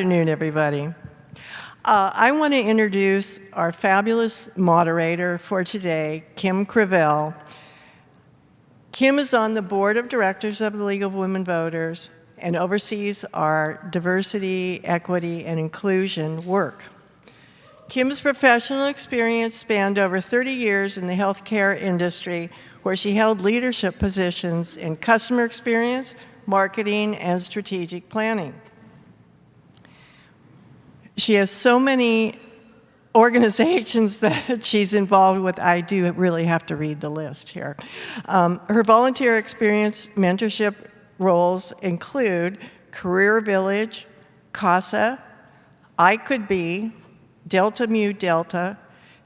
Good afternoon, everybody. I want to introduce our fabulous moderator for today, Kim Cravell. Kim is on the board of directors of the League of Women Voters and oversees our diversity, equity, and inclusion work. Kim's professional experience spanned over 30 years in the healthcare industry, where she held leadership positions in customer experience, marketing, and strategic planning. She has so many organizations that she's involved with. I do really have to read the list here. Her volunteer experience mentorship roles include Career Village, CASA, I Could Be, Delta Mu Delta,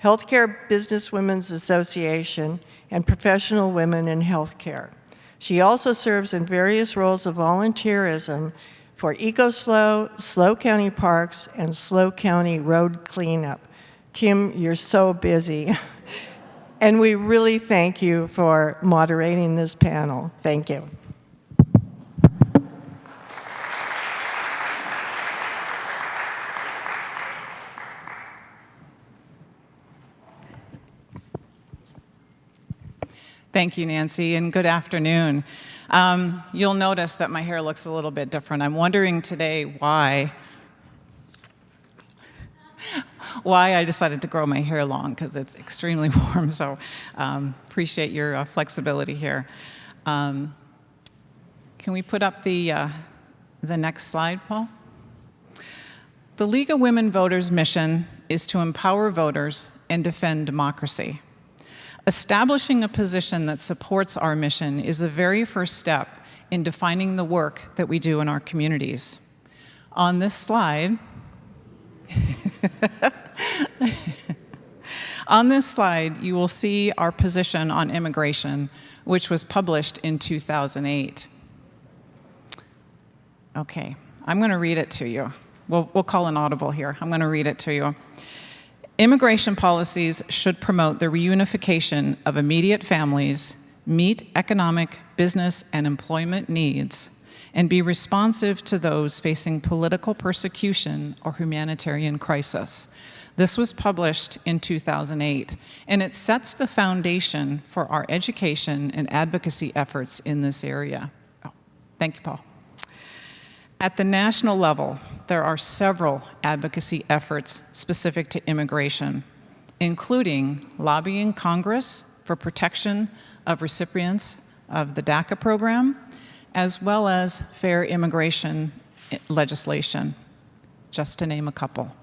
Healthcare Business Women's Association, and Professional Women in Healthcare. She also serves in various roles of volunteerism for EcoSLO, SLO County Parks, and SLO County Road Cleanup. Kim, you're so busy. And we really thank you for moderating this panel. Thank you. Thank you, Nancy, and good afternoon. You'll notice that my hair looks a little bit different. I'm wondering today why I decided to grow my hair long, because it's extremely warm, so appreciate your flexibility here. Can we put up the next slide, Paul? The League of Women Voters' mission is to empower voters and defend democracy. Establishing a position that supports our mission is the very first step in defining the work that we do in our communities. On this slide, you will see our position on immigration, which was published in 2008. Okay, I'm going to read it to you. We'll call an audible here. I'm going to read it to you. Immigration policies should promote the reunification of immediate families, meet economic, business, and employment needs, and be responsive to those facing political persecution or humanitarian crisis. This was published in 2008, and it sets the foundation for our education and advocacy efforts in this area. Oh, thank you, Paul. At the national level, there are several advocacy efforts specific to immigration, including lobbying Congress for protection of recipients of the DACA program, as well as fair immigration legislation, just to name a couple.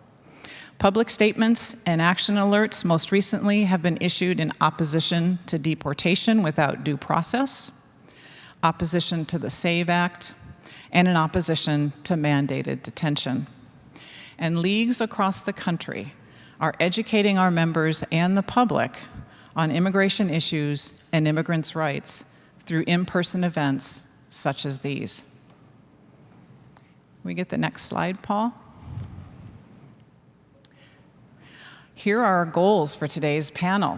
Public statements and action alerts most recently have been issued in opposition to deportation without due process, opposition to the SAVE Act, and in opposition to mandated detention. And leagues across the country are educating our members and the public on immigration issues and immigrants' rights through in-person events such as these. Can we get the next slide, Paul? Here are our goals for today's panel.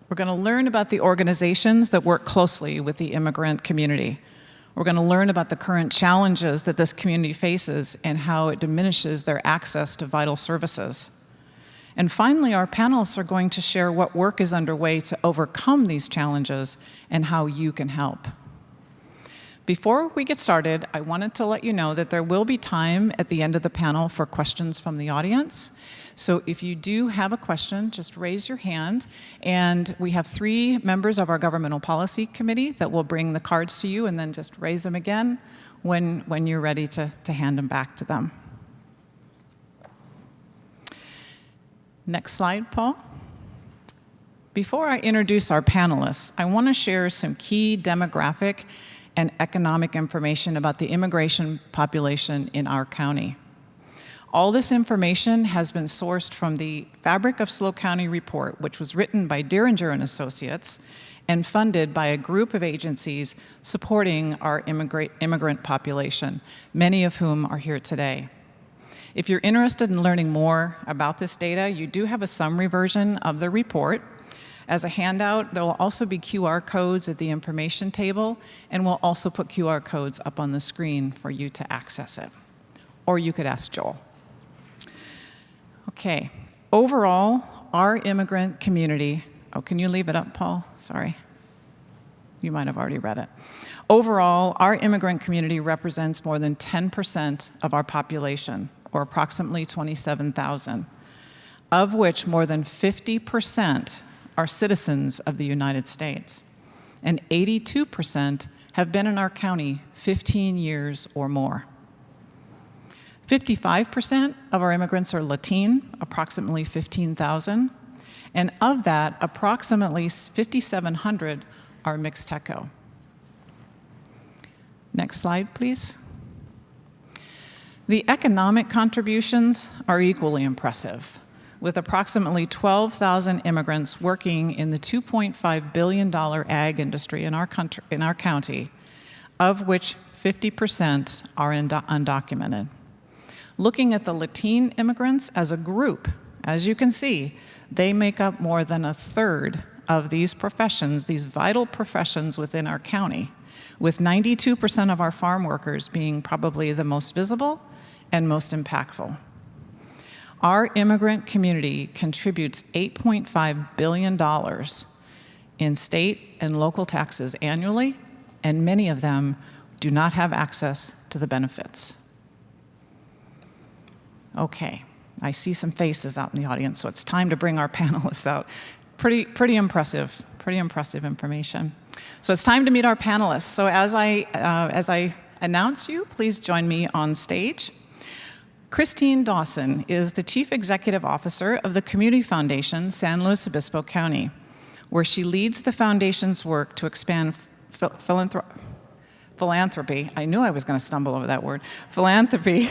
We're going to learn about the organizations that work closely with the immigrant community. We're going to learn about the current challenges that this community faces and how it diminishes their access to vital services. And finally, our panelists are going to share what work is underway to overcome these challenges and how you can help. Before we get started, I wanted to let you know that there will be time at the end of the panel for questions from the audience. So if you do have a question, just raise your hand, and we have 3 members of our Governmental Policy Committee that will bring the cards to you, and then just raise them again when you're ready to hand them back to them. Next slide, Paul. Before I introduce our panelists, I want to share some key demographic and economic information about the immigration population in our county. All this information has been sourced from the Fabric of SLO County report, which was written by Diringer and Associates and funded by a group of agencies supporting our immigrant population, many of whom are here today. If you're interested in learning more about this data, you do have a summary version of the report. As a handout, there will also be QR codes at the information table, and we'll also put QR codes up on the screen for you to access it. or you could ask Joel. Okay, overall, our immigrant community, oh, can you leave it up, Paul? Sorry. You might have already read it. Overall, our immigrant community represents more than 10% of our population, or approximately 27,000, of which more than 50% are citizens of the United States, and 82% have been in our county 15 years or more. 55% of our immigrants are Latine, approximately 15,000, and of that, approximately 5,700 are Mixteco. Next slide, please. The economic contributions are equally impressive, with approximately 12,000 immigrants working in the $2.5 billion ag industry in our county, of which 50% are undocumented. Looking at the Latine immigrants as a group, as you can see, they make up more than a third of these professions, these vital professions within our county, with 92% of our farm workers being probably the most visible and most impactful. Our immigrant community contributes $8.5 billion in state and local taxes annually, and many of them do not have access to the benefits. Okay, I see some faces out in the audience, so it's time to bring our panelists out. Pretty impressive information. So it's time to meet our panelists. So as I announce you, please join me on stage. Christine Dawson is the Chief Executive Officer of the Community Foundation, San Luis Obispo County, where she leads the foundation's work to expand philanthropy, I knew I was going to stumble over that word, philanthropy,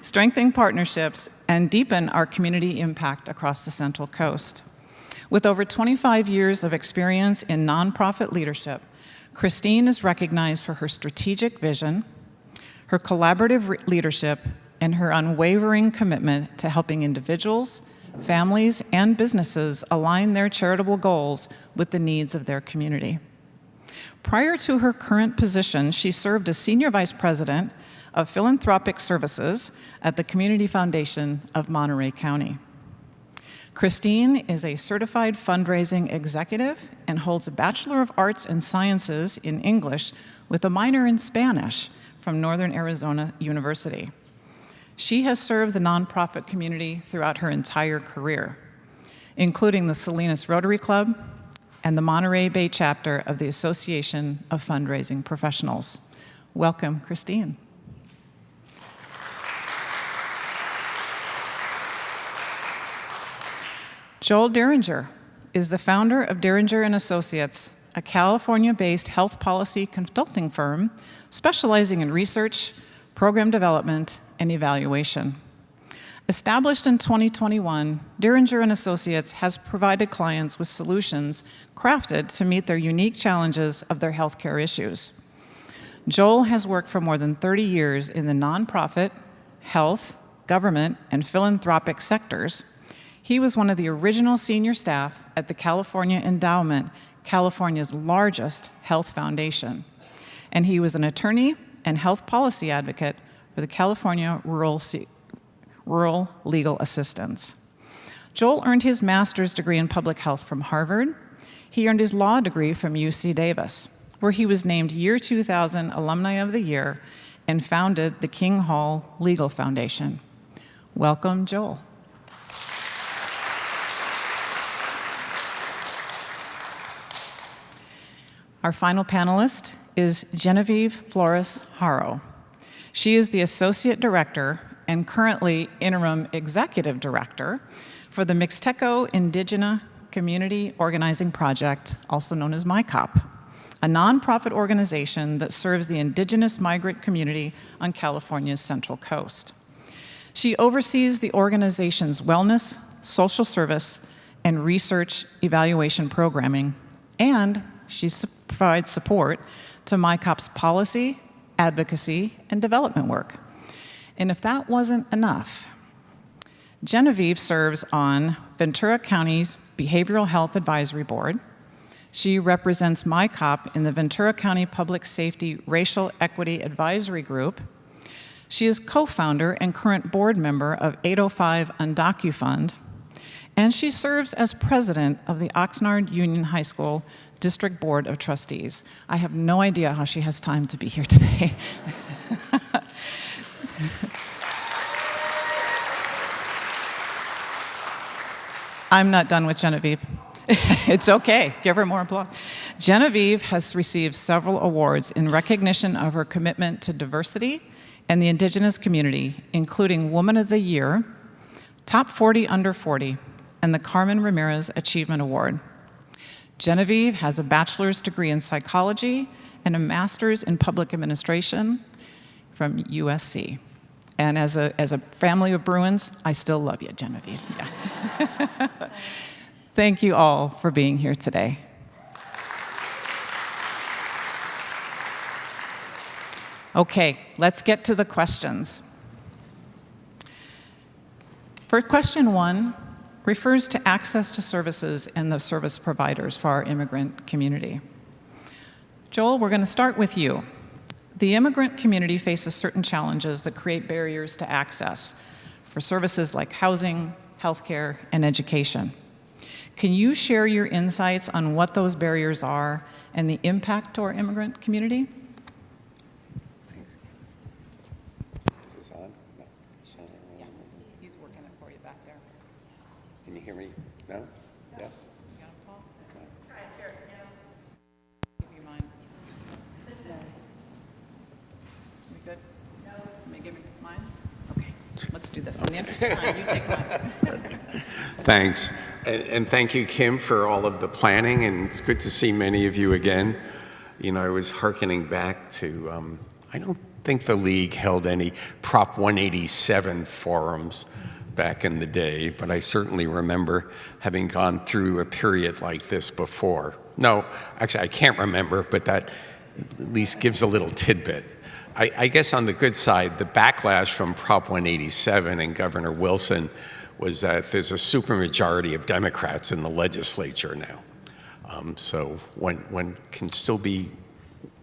strengthen partnerships, and deepen our community impact across the Central Coast. With over 25 years of experience in nonprofit leadership, Christine is recognized for her strategic vision, her collaborative leadership, and her unwavering commitment to helping individuals, families, and businesses align their charitable goals with the needs of their community. Prior to her current position, she served as Senior Vice President of Philanthropic Services at the Community Foundation of Monterey County. Christine is a certified fundraising executive and holds a Bachelor of Arts and Sciences in English with a minor in Spanish from Northern Arizona University. She has served the nonprofit community throughout her entire career, including the Salinas Rotary Club and the Monterey Bay chapter of the Association of Fundraising Professionals. Welcome, Christine. Joel Diringer is the founder of Diringer & Associates, a California-based health policy consulting firm specializing in research, program development, and evaluation. Established in 2021, Diringer & Associates has provided clients with solutions crafted to meet their unique challenges of their healthcare issues. Joel has worked for more than 30 years in the nonprofit, health, government, and philanthropic sectors. He was one of the original senior staff at the California Endowment, California's largest health foundation. And he was an attorney and health policy advocate for the California Rural Legal Assistance. Joel earned his master's degree in public health from Harvard. He earned his law degree from UC Davis, where he was named Year 2000 Alumni of the Year and founded the King Hall Legal Foundation. Welcome, Joel. Our final panelist is Genevieve Flores-Haro. She is the Associate Director and currently Interim Executive Director for the Mixteco Indigena Community Organizing Project, also known as MICOP, a nonprofit organization that serves the indigenous migrant community on California's Central Coast. She oversees the organization's wellness, social service, and research evaluation programming, and she provides support to MICOP's policy, advocacy, and development work. And if that wasn't enough, Genevieve serves on Ventura County's Behavioral Health Advisory Board. She represents MICOP in the Ventura County Public Safety Racial Equity Advisory Group. She is co-founder and current board member of 805 UndocuFund, and she serves as president of the Oxnard Union High School District Board of Trustees. I have no idea how she has time to be here today. I'm not done with Genevieve. It's okay, give her more applause. Genevieve has received several awards in recognition of her commitment to diversity and the Indigenous community, including Woman of the Year, Top 40 Under 40, and the Carmen Ramirez Achievement Award. Genevieve has a bachelor's degree in psychology and a master's in public administration from USC. And as a family of Bruins, I still love you, Genevieve. Yeah. Thank you all for being here today. Okay, let's get to the questions. For question 1, refers to access to services and the service providers for our immigrant community. Joel, we're going to start with you. The immigrant community faces certain challenges that create barriers to access for services like housing, healthcare, and education. Can you share your insights on what those barriers are and the impact to our immigrant community? Thanks. Is this on? No. It's on. Yeah, he's working it for you back there. Can you hear me? No? Yes? You got him, Paul? No. Try it here, yeah. Give you mine. We good? No. Let me give you mine? Okay, let's do this. In the interest of time, you take mine. Thanks. And thank you, Kim, for all of the planning, and it's good to see many of you again. You know, I was hearkening back to, I don't think the League held any Prop 187 forums back in the day, but I certainly remember having gone through a period like this before. No, actually, I can't remember, but that at least gives a little tidbit. I guess on the good side, the backlash from Prop 187 and Governor Wilson was that there's a supermajority of Democrats in the legislature now. So one can still be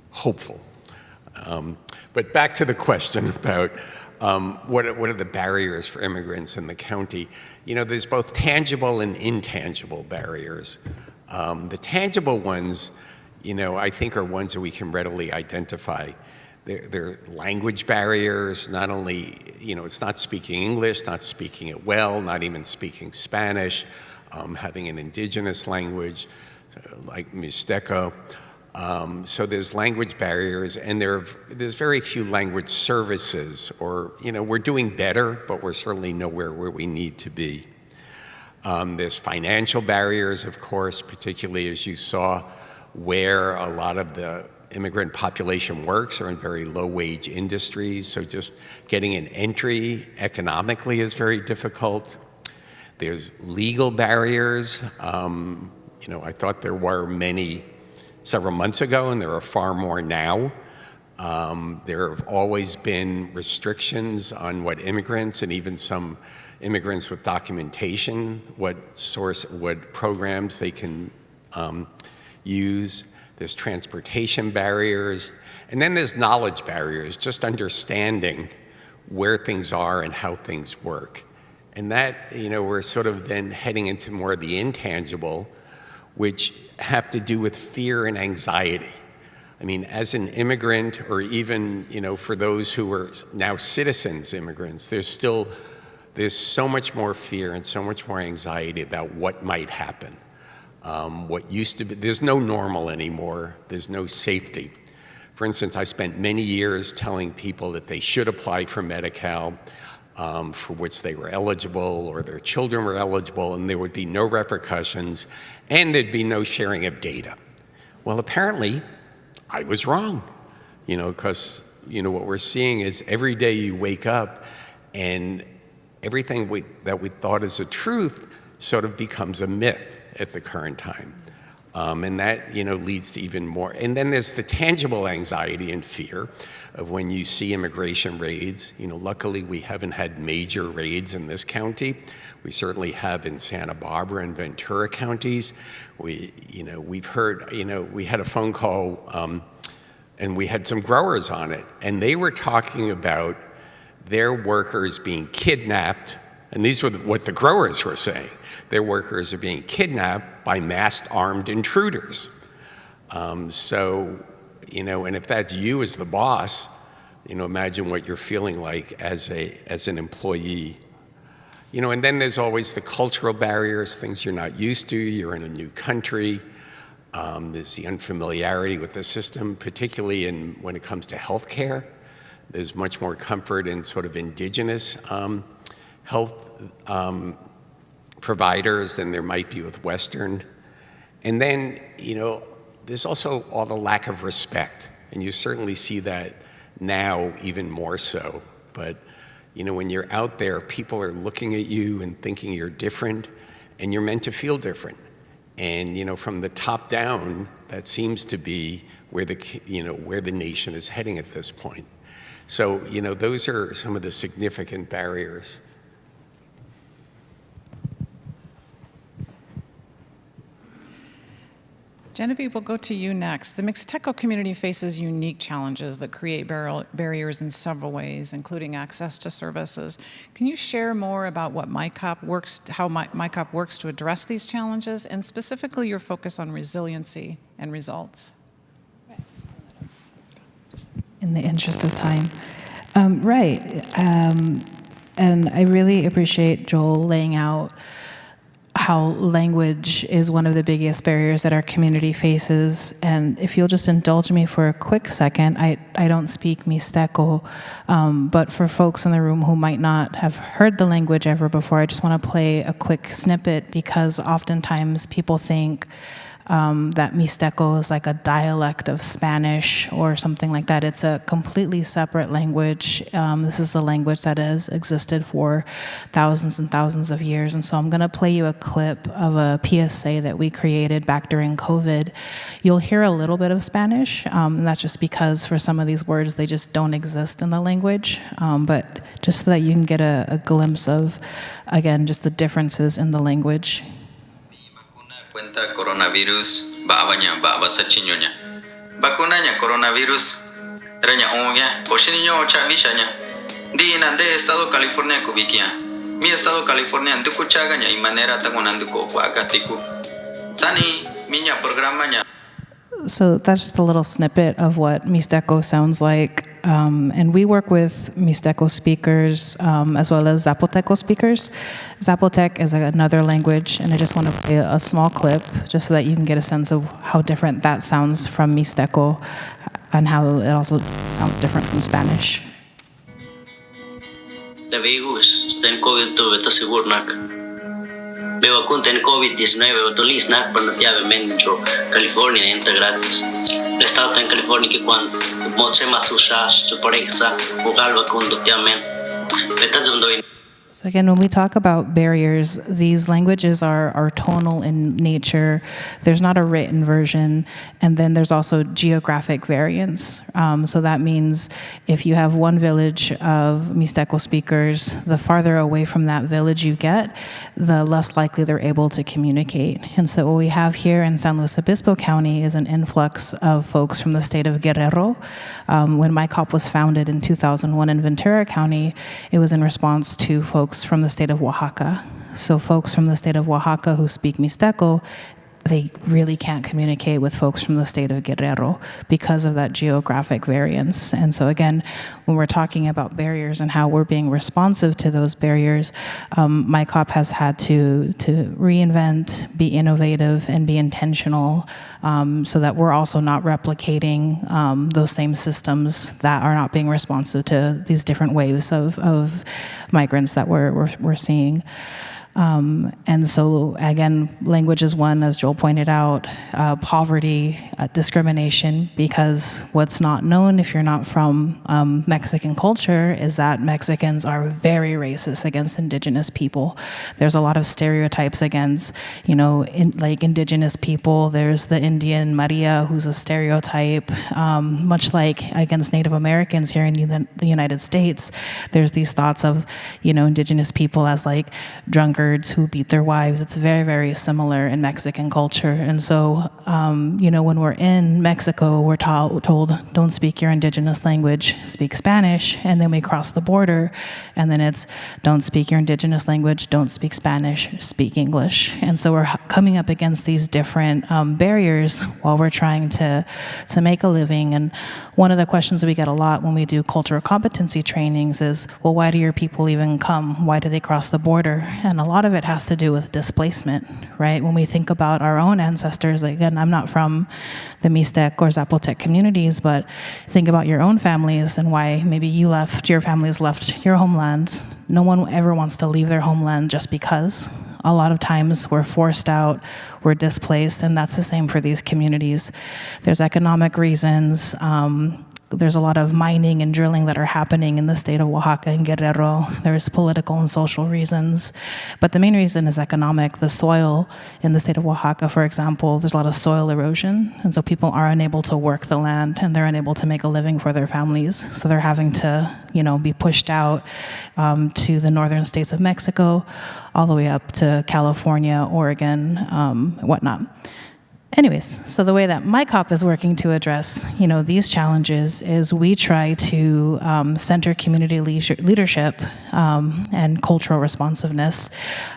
hopeful. But back to the question about what are the barriers for immigrants in the county? You know, there's both tangible and intangible barriers. The tangible ones, you know, I think are ones that we can readily identify. They're language barriers, not only, you know, it's not speaking English, not speaking it well, not even speaking Spanish, having an indigenous language like Mixteco. So there's language barriers, and there's very few language services, or, you know, we're doing better, but we're certainly nowhere where we need to be. There's financial barriers, of course, particularly as you saw, where a lot of the immigrant population works are in very low-wage industries, so just getting an entry economically is very difficult. There's legal barriers. You know, I thought there were many several months ago, and there are far more now. There have always been restrictions on what immigrants, and even some immigrants with documentation, what programs they can use. There's transportation barriers, and then there's knowledge barriers, just understanding where things are and how things work. And that, you know, we're sort of then heading into more of the intangible, which have to do with fear and anxiety. I mean, as an immigrant, or even, you know, for those who are now citizens immigrants, there's so much more fear and so much more anxiety about what might happen. What used to be, there's no normal anymore, there's no safety. For instance, I spent many years telling people that they should apply for Medi-Cal, for which they were eligible, or their children were eligible, and there would be no repercussions, and there'd be no sharing of data. Well, apparently, I was wrong, you know, because, you know, what we're seeing is every day you wake up, and everything that we thought is a truth sort of becomes a myth at the current time. And that, you know, leads to even more. And then there's the tangible anxiety and fear of when you see immigration raids. You know, luckily we haven't had major raids in this county. We certainly have in Santa Barbara and Ventura counties. We've heard, you know, we had a phone call and we had some growers on it, and they were talking about their workers being kidnapped, and these were what the growers were saying, their workers are being kidnapped by masked armed intruders. So, you know, and if that's you as the boss, you know, imagine what you're feeling like as an employee. You know, and then there's always the cultural barriers, things you're not used to, you're in a new country. There's the unfamiliarity with the system, particularly when it comes to healthcare. There's much more comfort in sort of indigenous health providers than there might be with Western. And then, you know, there's also all the lack of respect. And you certainly see that now even more so. But, you know, when you're out there, people are looking at you and thinking you're different, and you're meant to feel different. And, you know, from the top down, that seems to be where the nation is heading at this point. So, you know, those are some of the significant barriers. Genevieve, we'll go to you next. The Mixteco community faces unique challenges that create barriers in several ways, including access to services. Can you share more about what MICOP works, how MICOP works to address these challenges, and specifically your focus on resiliency and results? In the interest of time. And I really appreciate Joel laying out how language is one of the biggest barriers that our community faces. And if you'll just indulge me for a quick second, I don't speak Mixteco, but for folks in the room who might not have heard the language ever before, I just want to play a quick snippet, because oftentimes people think that Mixteco is like a dialect of Spanish or something like that. It's a completely separate language. This is a language that has existed for thousands and thousands of years. And so I'm going to play you a clip of a PSA that we created back during COVID. You'll hear a little bit of Spanish, and that's just because for some of these words, they just don't exist in the language. But just so that you can get a glimpse of, again, just the differences in the language. Cuenta coronavirus baabanya baaba sachiñoña. Vacunanya coronavirus reña oña cochiniño chavishanya. Dina de estado California kubikia. Mi estado California nduku chagaña y manera tagonanduko wakatiku. Sani miña programaña. So that's just a little snippet of what Mixteco sounds like. And we work with Mixteco speakers as well as Zapoteco speakers. Zapotec is another language, and I just want to play a small clip just so that you can get a sense of how different that sounds from Mixteco and how it also sounds different from Spanish. Beva conten COVID-19 tolis nak pernatiave menjo California entra gratis. L'estato in California che quando moce masushash to pareja ugalva condotiamen. So again, when we talk about barriers, these languages are tonal in nature. There's not a written version, and then there's also geographic variance. So that means if you have one village of Mixteco speakers, the farther away from that village you get, the less likely they're able to communicate. And so what we have here in San Luis Obispo County is an influx of folks from the state of Guerrero. When MICOP was founded in 2001 in Ventura County, it was in response to folks from the state of Oaxaca. So folks from the state of Oaxaca who speak Mixteco, they really can't communicate with folks from the state of Guerrero because of that geographic variance. And so again, when we're talking about barriers and how we're being responsive to those barriers, MICOP has had to reinvent, be innovative, and be intentional so that we're also not replicating those same systems that are not being responsive to these different waves of migrants that we're seeing. And so, again, language is one, as Joel pointed out, poverty, discrimination, because what's not known if you're not from Mexican culture is that Mexicans are very racist against indigenous people. There's a lot of stereotypes against, like indigenous people. There's the Indian Maria, who's a stereotype, much like against Native Americans here in the United States. There's these thoughts of, indigenous people as like drunkards herds, who beat their wives. It's very, very similar in Mexican culture. And so, when we're in Mexico, we're told, don't speak your indigenous language, speak Spanish. And then we cross the border, and then it's, don't speak your indigenous language, don't speak Spanish, speak English. And so we're coming up against these different barriers while we're trying to make a living. And one of the questions we get a lot when we do cultural competency trainings is, well, why do your people even come? Why do they cross the border? And a lot of it has to do with displacement, right? When we think about our own ancestors, again, I'm not from the Mixteco or Zapotec communities, but think about your own families and why maybe your families left your homeland. No one ever wants to leave their homeland just because. A lot of times we're forced out, we're displaced, and that's the same for these communities. There's economic reasons. There's a lot of mining and drilling that are happening in the state of Oaxaca and Guerrero. There's political and social reasons. But the main reason is economic. The soil in the state of Oaxaca, for example, there's a lot of soil erosion. And so people are unable to work the land, and they're unable to make a living for their families. So they're having to, be pushed out to the northern states of Mexico, all the way up to California, Oregon, whatnot. Anyways, so the way that MICOP is working to address, these challenges is we try to center community leadership and cultural responsiveness.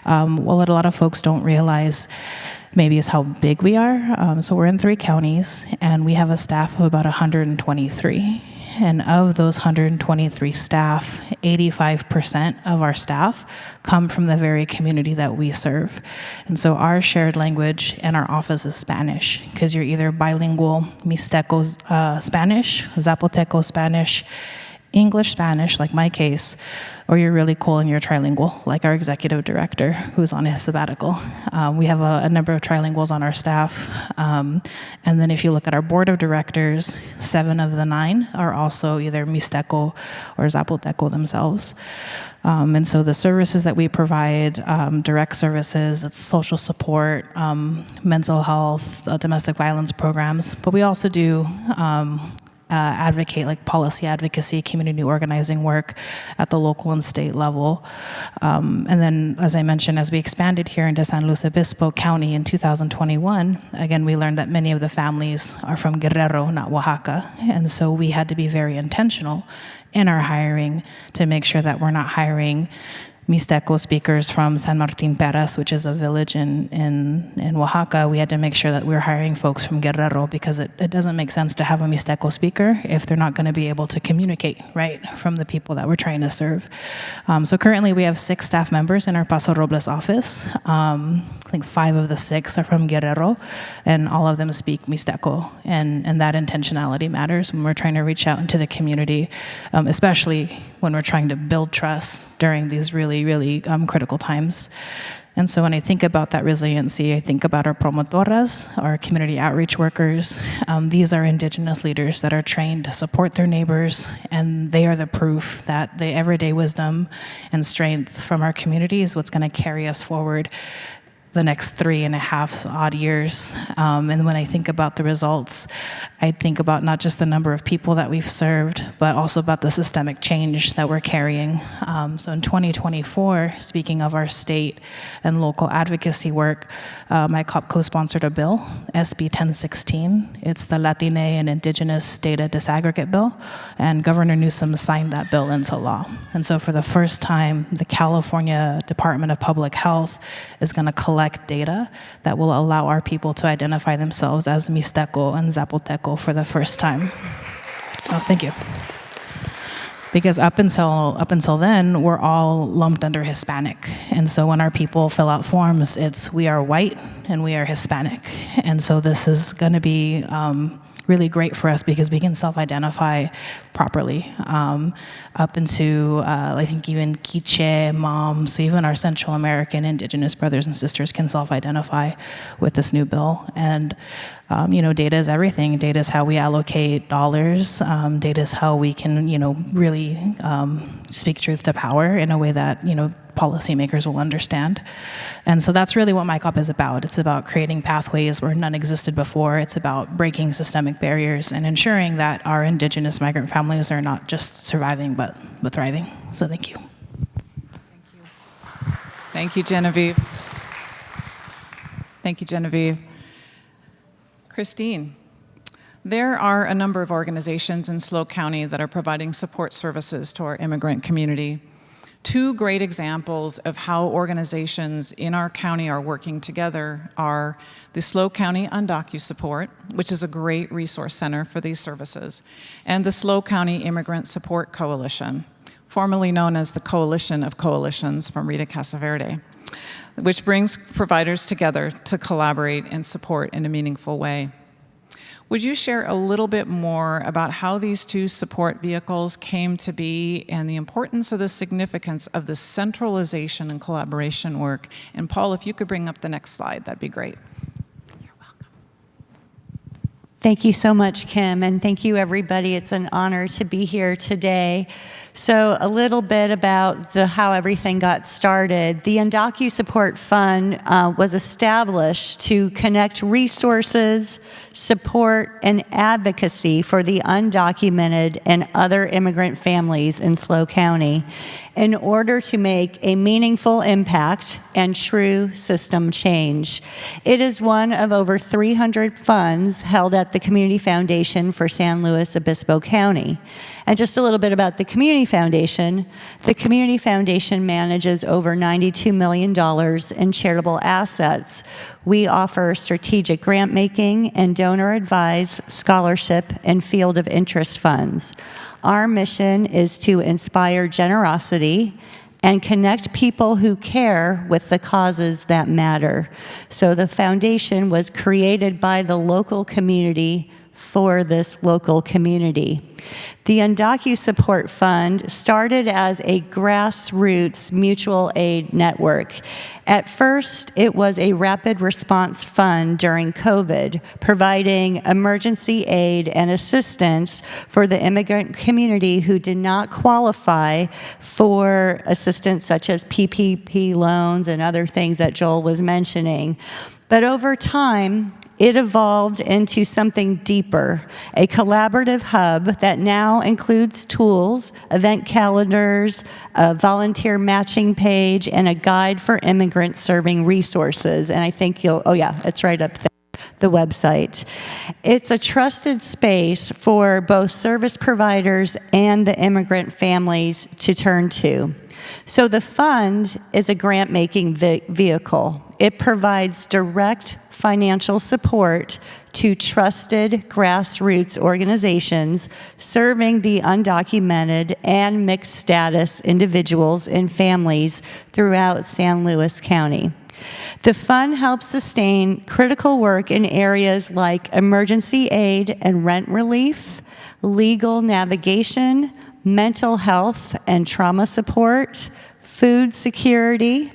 What a lot of folks don't realize maybe is how big we are. So we're in 3 counties, and we have a staff of about 123. And of those 123 staff, 85% of our staff come from the very community that we serve. And so our shared language in our office is Spanish, because you're either bilingual, Mixteco Spanish, Zapoteco Spanish, English Spanish, like my case, or you're really cool and you're trilingual, like our executive director, who's on his sabbatical. We have a number of trilinguals on our staff. And then if you look at our board of directors, 7 of the 9 are also either Mixteco or Zapoteco themselves. And so the services that we provide, direct services, it's social support, mental health, domestic violence programs, but we also do advocate, like policy advocacy, community organizing work at the local and state level. And then, as I mentioned, as we expanded here into San Luis Obispo County in 2021, again, we learned that many of the families are from Guerrero, not Oaxaca. And so we had to be very intentional in our hiring to make sure that we're not hiring Mixteco speakers from San Martin Peras, which is a village in Oaxaca. We had to make sure that we were hiring folks from Guerrero, because it doesn't make sense to have a Mixteco speaker if they're not going to be able to communicate, right, from the people that we're trying to serve. So currently we have 6 staff members in our Paso Robles office. I think 5 of the 6 are from Guerrero, and all of them speak Mixteco, and that intentionality matters when we're trying to reach out into the community, especially when we're trying to build trust during these really critical times. And so when I think about that resiliency, I think about our promotoras, our community outreach workers. These are indigenous leaders that are trained to support their neighbors, and they are the proof that the everyday wisdom and strength from our community is what's going to carry us forward the next 3.5 odd years. And when I think about the results, I think about not just the number of people that we've served, but also about the systemic change that we're carrying. So in 2024, speaking of our state and local advocacy work, MICOP co-sponsored a bill, SB 1016. It's the Latine and Indigenous Data Disaggregate Bill, and Governor Newsom signed that bill into law. And so for the first time, the California Department of Public Health is going to collect data that will allow our people to identify themselves as Mixteco and Zapoteco for the first time. Oh, thank you. Because up until then, we're all lumped under Hispanic. And so when our people fill out forms, it's we are white and we are Hispanic. And so this is going to be really great for us because we can self-identify properly up into, I think, even Quiche, moms, so even our Central American Indigenous brothers and sisters can self-identify with this new bill. And data is everything. Data is how we allocate dollars. Data is how we can, really speak truth to power in a way that, policymakers will understand. And so that's really what MICOP is about. It's about creating pathways where none existed before. It's about breaking systemic barriers and ensuring that our indigenous migrant families are not just surviving, but thriving. So thank you. Thank you, Genevieve. Thank you, Genevieve. Christine, there are a number of organizations in SLO County that are providing support services to our immigrant community. Two great examples of how organizations in our county are working together are the SLO County UndocuSupport, which is a great resource center for these services, and the SLO County Immigrant Support Coalition, formerly known as the Coalition of Coalitions from Rita Casaverde, which brings providers together to collaborate and support in a meaningful way. Would you share a little bit more about how these two support vehicles came to be and the importance or the significance of the centralization and collaboration work? And Paul, if you could bring up the next slide, that'd be great. You're welcome. Thank you so much, Kim, and thank you, everybody. It's an honor to be here today. So a little bit about how everything got started. The UndocuSupport Fund was established to connect resources, support, and advocacy for the undocumented and other immigrant families in SLO County in order to make a meaningful impact and true system change. It is one of over 300 funds held at the Community Foundation for San Luis Obispo County. And just a little bit about the Community Foundation. The Community Foundation manages over $92 million in charitable assets. We offer strategic grant making and donor advised scholarship and field of interest funds. Our mission is to inspire generosity and connect people who care with the causes that matter. So the foundation was created by the local community for this local community. The UndocuSupport Fund started as a grassroots mutual aid network. At first, it was a rapid response fund during COVID, providing emergency aid and assistance for the immigrant community who did not qualify for assistance such as PPP loans and other things that Joel was mentioning. But over time, it evolved into something deeper, a collaborative hub that now includes tools, event calendars, a volunteer matching page, and a guide for immigrants serving resources. And I think oh yeah, it's right up there, the website. It's a trusted space for both service providers and the immigrant families to turn to. So the fund is a grant-making vehicle. It provides direct financial support to trusted grassroots organizations serving the undocumented and mixed status individuals and families throughout San Luis County. The fund helps sustain critical work in areas like emergency aid and rent relief, legal navigation, mental health and trauma support, food security,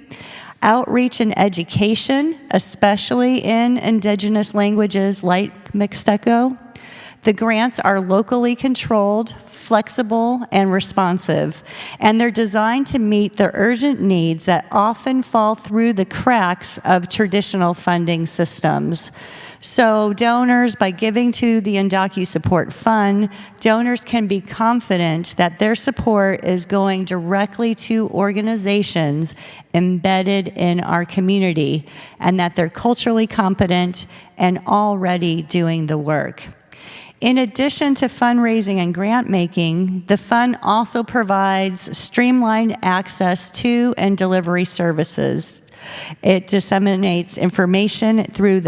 outreach and education, especially in indigenous languages like Mixteco. The grants are locally controlled, flexible, and responsive, and they're designed to meet the urgent needs that often fall through the cracks of traditional funding systems. So donors, by giving to the UndocuSupport Fund, donors can be confident that their support is going directly to organizations embedded in our community and that they're culturally competent and already doing the work. In addition to fundraising and grant making, the fund also provides streamlined access to and delivery services. It disseminates information through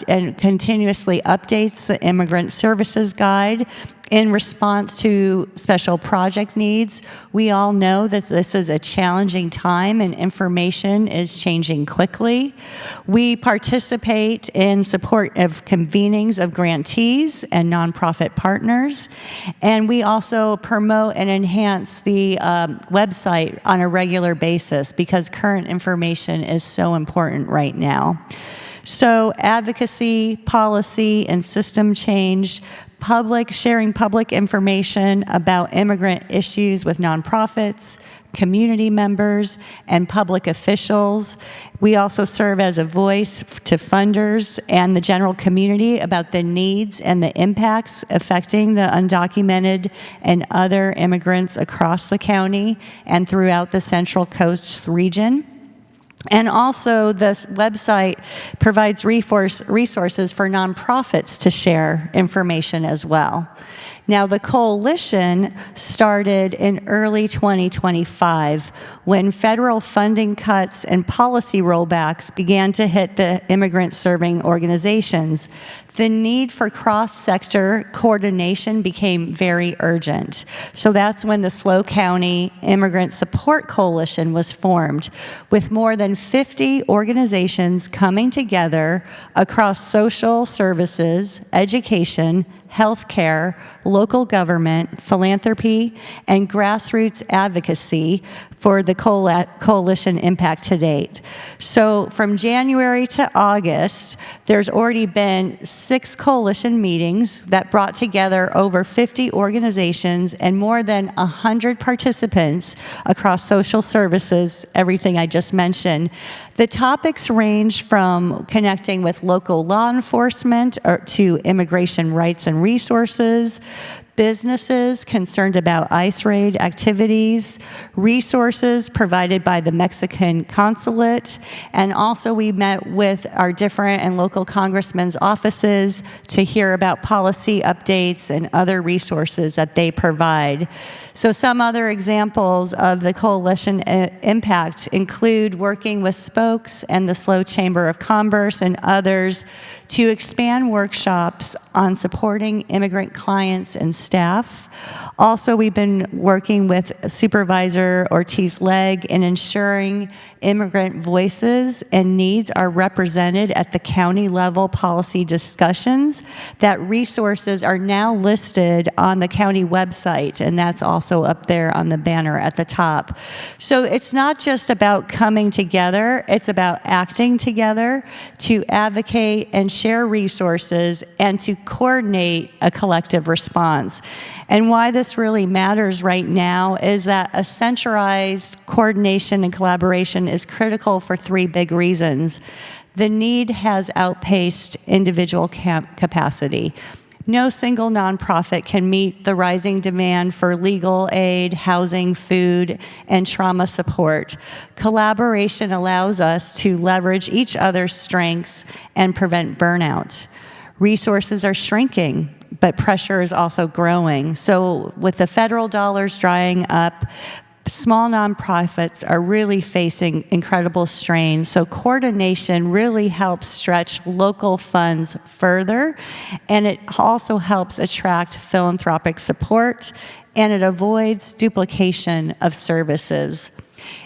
and continuously updates the Immigrant Services Guide in response to special project needs. We all know that this is a challenging time and information is changing quickly. We participate in support of convenings of grantees and nonprofit partners, and we also promote and enhance the website on a regular basis because current information is so important right now. So advocacy, policy, and system change, sharing public information about immigrant issues with nonprofits, community members, and public officials. We also serve as a voice to funders and the general community about the needs and the impacts affecting the undocumented and other immigrants across the county and throughout the Central Coast region. And also, this website provides resources for nonprofits to share information as well. Now, the coalition started in early 2025 when federal funding cuts and policy rollbacks began to hit the immigrant-serving organizations. The need for cross-sector coordination became very urgent. So that's when the SLO County Immigrant Support Coalition was formed, with more than 50 organizations coming together across social services, education, healthcare, local government, philanthropy, and grassroots advocacy for the coalition impact to date. So from January to August, there's already been 6 coalition meetings that brought together over 50 organizations and more than 100 participants across social services, everything I just mentioned. The topics range from connecting with local law enforcement to immigration rights and resources, businesses concerned about ICE raid activities, resources provided by the Mexican consulate, and also we met with our different and local congressmen's offices to hear about policy updates and other resources that they provide. So some other examples of the coalition impact include working with Spokes and the SLO Chamber of Commerce and others to expand workshops on supporting immigrant clients and staff. Also, we've been working with Supervisor Ortiz-Legg in ensuring immigrant voices and needs are represented at the county level policy discussions. That resources are now listed on the county website, and that's also up there on the banner at the top. So it's not just about coming together, it's about acting together to advocate and share resources and to coordinate a collective response. And why this really matters right now is that a centralized coordination and collaboration is critical for 3 big reasons. The need has outpaced individual capacity. No single nonprofit can meet the rising demand for legal aid, housing, food, and trauma support. Collaboration allows us to leverage each other's strengths and prevent burnout. Resources are shrinking, but pressure is also growing. So with the federal dollars drying up, small nonprofits are really facing incredible strain. So coordination really helps stretch local funds further, and it also helps attract philanthropic support, and it avoids duplication of services.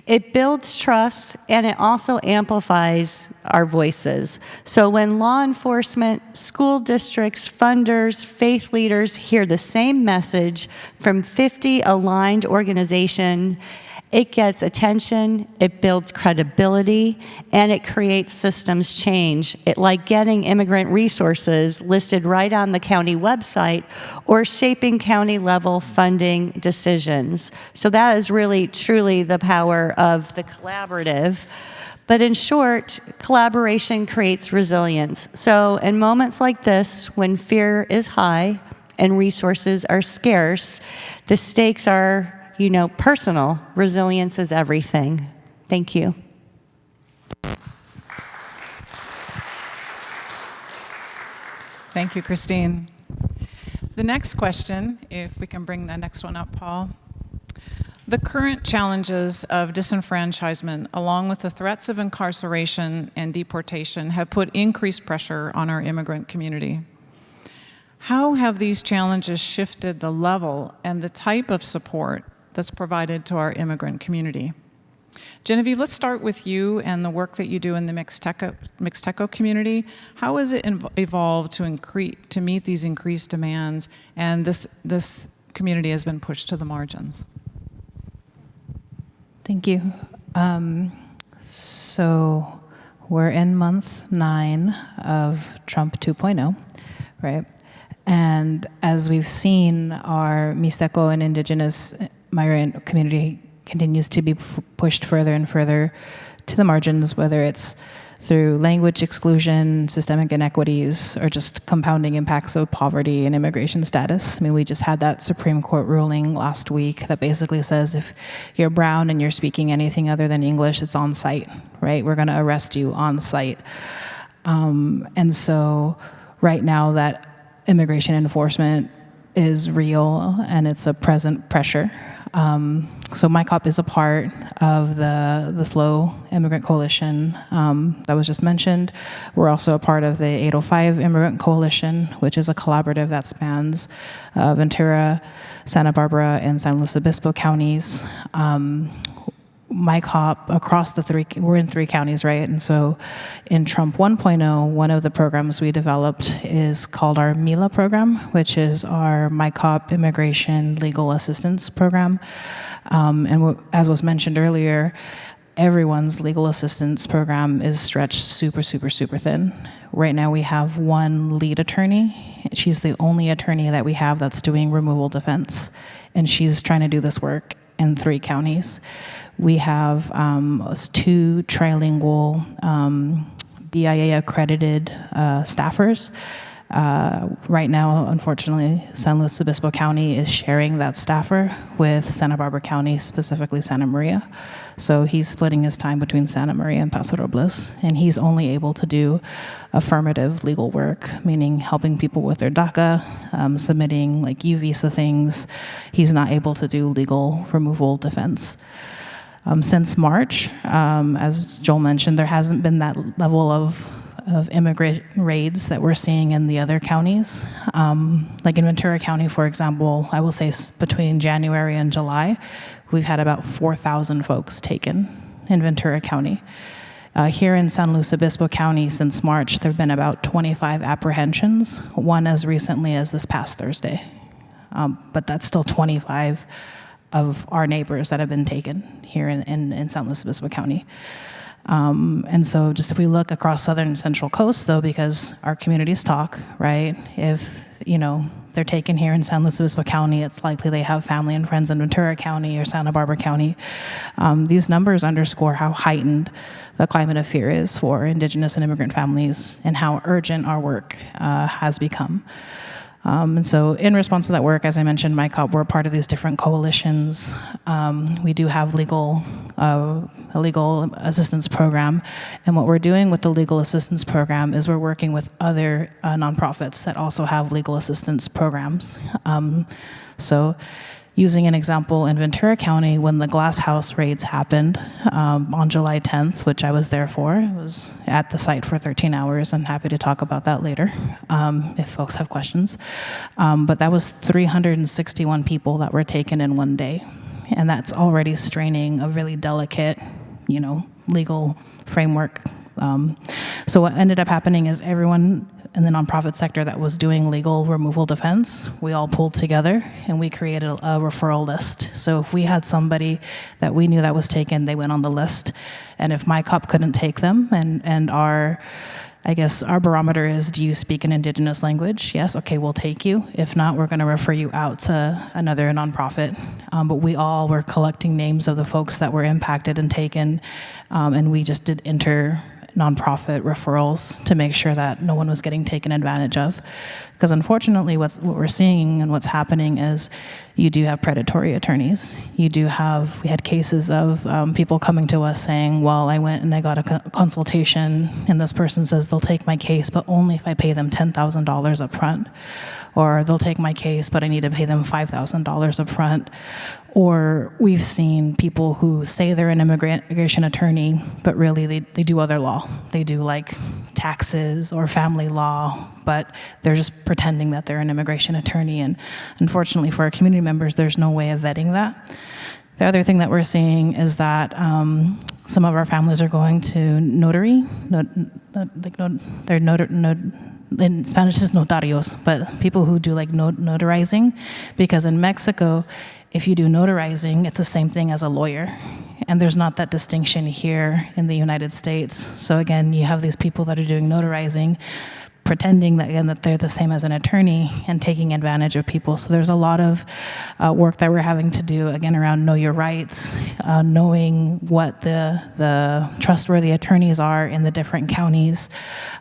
It builds trust, and it also amplifies our voices. So when law enforcement, school districts, funders, faith leaders hear the same message from 50 aligned organizations, it gets attention, it builds credibility, and it creates systems change. Like getting immigrant resources listed right on the county website or shaping county level funding decisions. So that is really, truly the power of the collaborative. But in short, collaboration creates resilience. So in moments like this, when fear is high and resources are scarce, the stakes are personal. Resilience is everything. Thank you. Thank you, Christine. The next question, if we can bring the next one up, Paul. The current challenges of disenfranchisement, along with the threats of incarceration and deportation, have put increased pressure on our immigrant community. How have these challenges shifted the level and the type of support that's provided to our immigrant community? Genevieve, let's start with you and the work that you do in the Mixteco community. How has it evolved to meet these increased demands, and this community has been pushed to the margins? Thank you. So we're in month 9 of Trump 2.0, right? And as we've seen, our Mixteco and indigenous migrant community continues to be pushed further and further to the margins, whether it's through language exclusion, systemic inequities, or just compounding impacts of poverty and immigration status. I mean, we just had that Supreme Court ruling last week that basically says if you're brown and you're speaking anything other than English, it's on site, right? right? We're going to arrest you on site. And so right now that immigration enforcement is real and it's a present pressure. So MICOP is a part of the SLO Immigrant Coalition that was just mentioned. We're also a part of the 805 Immigrant Coalition, which is a collaborative that spans Ventura, Santa Barbara, and San Luis Obispo counties. MICOP across the three, we're in 3 counties, right? And so in Trump 1.0, one of the programs we developed is called our MILA program, which is our MICOP Immigration Legal Assistance Program. As was mentioned earlier, everyone's legal assistance program is stretched super, super, super thin. Right now we have one lead attorney. She's the only attorney that we have that's doing removal defense, and she's trying to do this work in 3 counties. We have 2 trilingual BIA accredited staffers. Right now, unfortunately, San Luis Obispo County is sharing that staffer with Santa Barbara County, specifically Santa Maria. So he's splitting his time between Santa Maria and Paso Robles, and he's only able to do affirmative legal work, meaning helping people with their DACA, submitting like U-visa things. He's not able to do legal removal defense. Since March, as Joel mentioned, there hasn't been that level of immigrant raids that we're seeing in the other counties. Like in Ventura County, for example, I will say between January and July, we've had about 4,000 folks taken in Ventura County. Here in San Luis Obispo County, since March, there have been about 25 apprehensions, one as recently as this past Thursday. But that's still 25 of our neighbors that have been taken here in San Luis Obispo County. And so just if we look across southern and central coast, though, because our communities talk, right? If, they're taken here in San Luis Obispo County, it's likely they have family and friends in Ventura County or Santa Barbara County. These numbers underscore how heightened the climate of fear is for Indigenous and immigrant families and how urgent our work has become. And so in response to that work, as I mentioned, MICOP, we're part of these different coalitions. We do have a legal assistance program. And what we're doing with the legal assistance program is we're working with other nonprofits that also have legal assistance programs. So using an example in Ventura County, when the Glass House raids happened on July 10th, which I was there for, I was at the site for 13 hours. I'm happy to talk about that later if folks have questions. But that was 361 people that were taken in one day. And that's already straining a really delicate, legal framework. So what ended up happening is everyone in the nonprofit sector that was doing legal removal defense, we all pulled together and we created a referral list. So if we had somebody that we knew that was taken, they went on the list. And if MICOP couldn't take them, and our barometer is, do you speak an Indigenous language? Yes, okay, we'll take you. If not, we're gonna refer you out to another nonprofit. But we all were collecting names of the folks that were impacted and taken, and we just did nonprofit referrals to make sure that no one was getting taken advantage of. Because unfortunately, what we're seeing and what's happening is you do have predatory attorneys. We had cases of people coming to us saying, well, I went and I got a consultation, and this person says they'll take my case, but only if I pay them $10,000 up front. Or they'll take my case, but I need to pay them $5,000 up front. Or we've seen people who say they're an immigration attorney, but really they do other law. They do like taxes or family law, but they're just pretending that they're an immigration attorney. And unfortunately for our community members, there's no way of vetting that. The other thing that we're seeing is that some of our families are going to notary, in Spanish is notarios, but people who do like notarizing, because in Mexico, if you do notarizing, it's the same thing as a lawyer. And there's not that distinction here in the United States. So again, you have these people that are doing notarizing, pretending that, again, that they're the same as an attorney and taking advantage of people. So there's a lot of work that we're having to do, again, around know your rights, knowing what the trustworthy attorneys are in the different counties.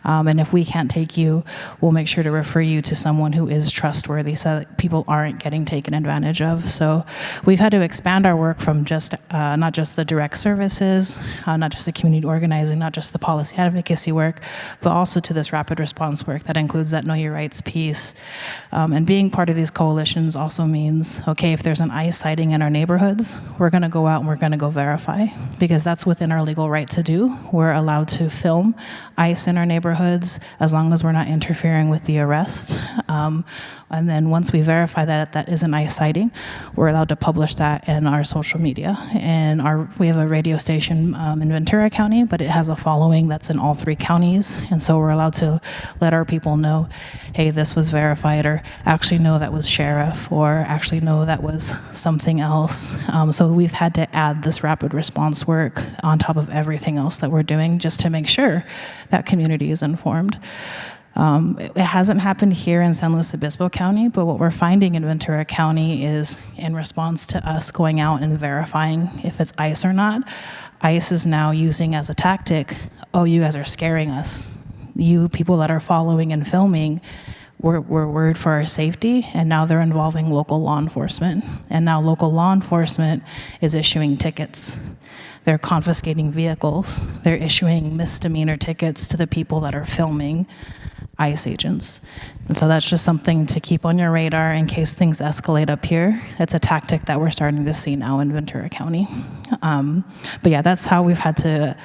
And if we can't take you, we'll make sure to refer you to someone who is trustworthy so that people aren't getting taken advantage of. So we've had to expand our work from just not just the direct services, not just the community organizing, not just the policy advocacy work, but also to this rapid response work that includes that know your rights piece. And being part of these coalitions also means, okay, if there's an ICE sighting in our neighborhoods, we're going to go out and we're going to go verify, because that's within our legal right to do. We're allowed to film ICE in our neighborhoods as long as we're not interfering with the arrest. And then once we verify that that is an ICE sighting, we're allowed to publish that in our social media. And we have a radio station in Ventura County, but it has a following that's in all 3 counties. And so we're allowed to let our people know, hey, this was verified, or actually know that was sheriff, or actually know that was something else. So we've had to add this rapid response work on top of everything else that we're doing just to make sure that community is informed. It hasn't happened here in San Luis Obispo County, but what we're finding in Ventura County is, in response to us going out and verifying if it's ICE or not, ICE is now using as a tactic, oh, you guys are scaring us. You people that are following and filming, we're worried for our safety, and now they're involving local law enforcement. And now local law enforcement is issuing tickets. They're confiscating vehicles. They're issuing misdemeanor tickets to the people that are filming ICE agents. And so that's just something to keep on your radar in case things escalate up here. It's a tactic that we're starting to see now in Ventura County. But yeah, that's how we've had to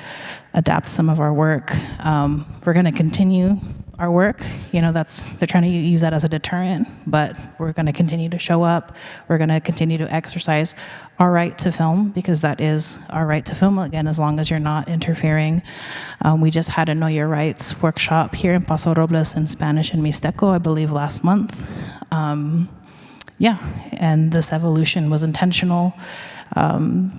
adapt some of our work. We're going to continue our work. They're trying to use that as a deterrent, but we're going to continue to show up. We're going to continue to exercise our right to film, because that is our right to film, again, as long as you're not interfering. We just had a Know Your Rights workshop here in Paso Robles in Spanish and Mixteco, I believe, last month. And this evolution was intentional.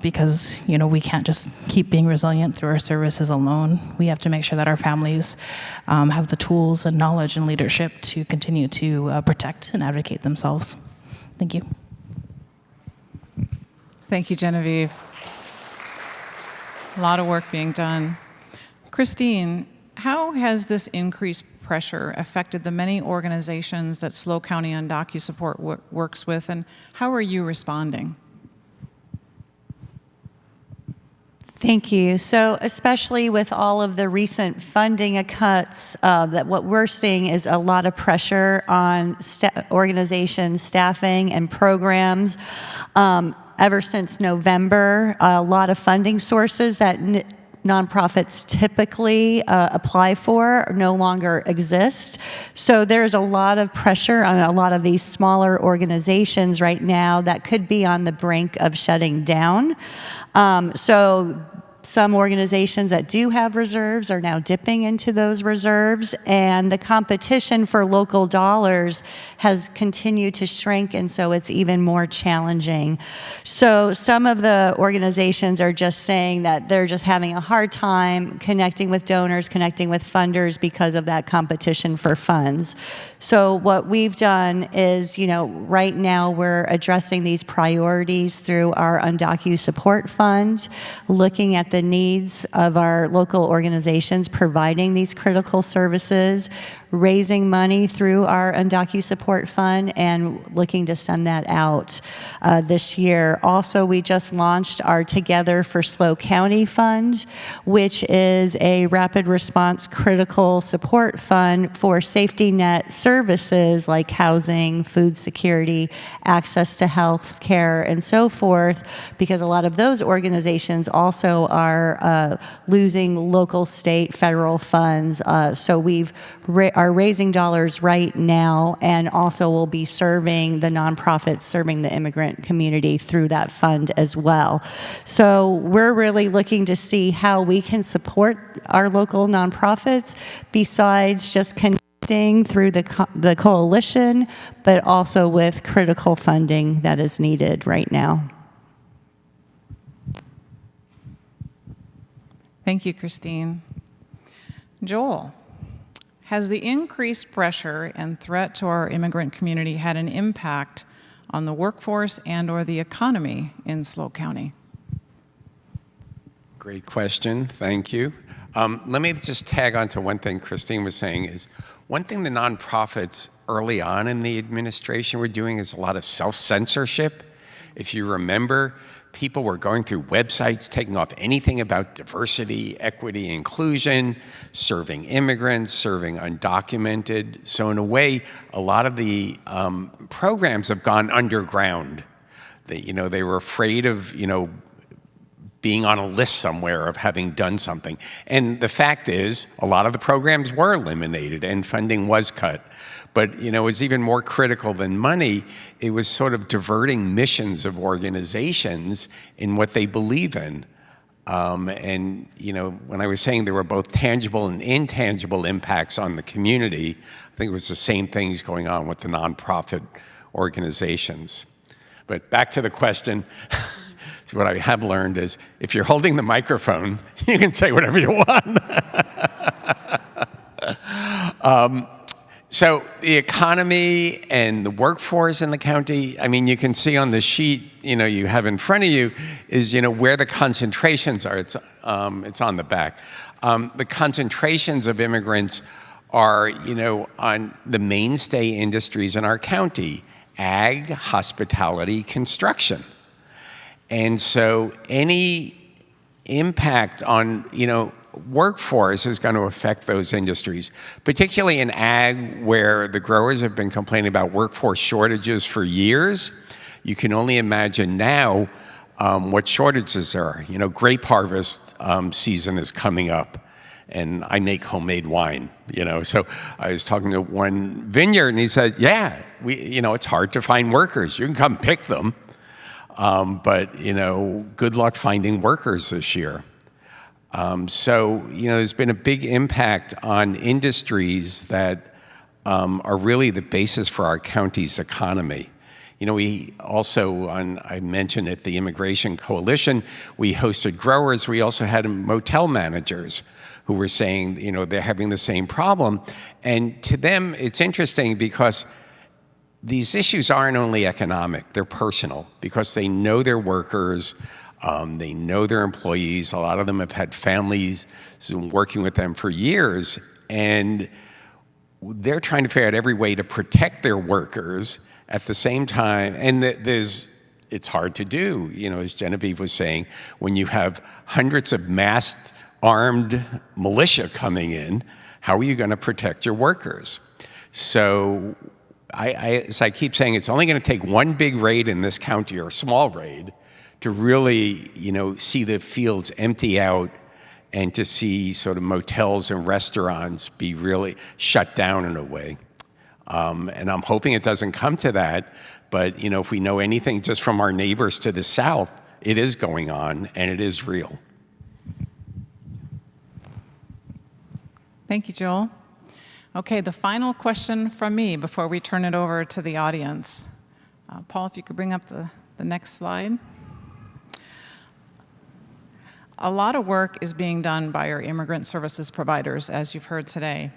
Because we can't just keep being resilient through our services alone. We have to make sure that our families have the tools and knowledge and leadership to continue to protect and advocate themselves. Thank you. Thank you, Genevieve. A lot of work being done. Christine, how has this increased pressure affected the many organizations that SLO County Undocu Support works with, and how are you responding? Thank you. So especially with all of the recent funding cuts, that what we're seeing is a lot of pressure on organizations, staffing, and programs. Ever since November, a lot of funding sources that nonprofits typically apply for no longer exist. So there's a lot of pressure on a lot of these smaller organizations right now that could be on the brink of shutting down. So some organizations that do have reserves are now dipping into those reserves, and the competition for local dollars has continued to shrink, and so it's even more challenging. So some of the organizations are just saying that they're just having a hard time connecting with donors, connecting with funders because of that competition for funds. So what we've done is, right now we're addressing these priorities through our Undocu Support Fund, looking at the needs of our local organizations providing these critical services, raising money through our Undocu Support Fund, and looking to send that out this year. Also, we just launched our Together for SLO County Fund, which is a rapid response critical support fund for safety net services like housing, food security, access to health care, and so forth, because a lot of those organizations also are losing local, state, federal funds. So we've are raising dollars right now, and also will be serving the nonprofits, serving the immigrant community through that fund as well. So we're really looking to see how we can support our local nonprofits besides just connecting through the coalition, but also with critical funding that is needed right now. Thank you, Christine. Joel, Has the increased pressure and threat to our immigrant community had an impact on the workforce and/or the economy in SLO County? Great question, thank you. Let me just tag on to one thing Christine was saying is, one thing the nonprofits early on in the administration were doing is a lot of self-censorship. If you remember, people were going through websites, taking off anything about diversity, equity, inclusion, serving immigrants, serving undocumented. So in a way, a lot of the programs have gone underground. They were afraid of, being on a list somewhere of having done something. And the fact is, a lot of the programs were eliminated and funding was cut. But it was even more critical than money. It was sort of diverting missions of organizations in what they believe in. And when I was saying there were both tangible and intangible impacts on the community, I think it was the same things going on with the nonprofit organizations. But back to the question. What I have learned is, if you're holding the microphone, you can say whatever you want. So the economy and the workforce in the county, I mean, you can see on the sheet, you have in front of you is, where the concentrations are. It's on the back. The concentrations of immigrants are, on the mainstay industries in our county: ag, hospitality, construction. And so any impact on, workforce is going to affect those industries, particularly in ag, where the growers have been complaining about workforce shortages for years. You can only imagine now what shortages there are. Grape harvest season is coming up, and I make homemade wine, So I was talking to one vineyard, and he said, yeah, it's hard to find workers. You can come pick them. But good luck finding workers this year. So there's been a big impact on industries that are really the basis for our county's economy. We also, I mentioned at the Immigration Coalition, we hosted growers. We also had motel managers who were saying, they're having the same problem. And to them, it's interesting because these issues aren't only economic, they're personal, because they know their workers, they know their employees. A lot of them have had families working with them for years, and they're trying to figure out every way to protect their workers at the same time. And it's hard to do, as Genevieve was saying, when you have hundreds of masked, armed militia coming in, how are you going to protect your workers? So as I keep saying, it's only going to take one big raid in this county, or a small raid, to really, see the fields empty out and to see sort of motels and restaurants be really shut down in a way. And I'm hoping it doesn't come to that, but, if we know anything just from our neighbors to the south, it is going on and it is real. Thank you, Joel. Okay, the final question from me before we turn it over to the audience. Paul, if you could bring up the next slide. A lot of work is being done by our immigrant services providers, as you've heard today,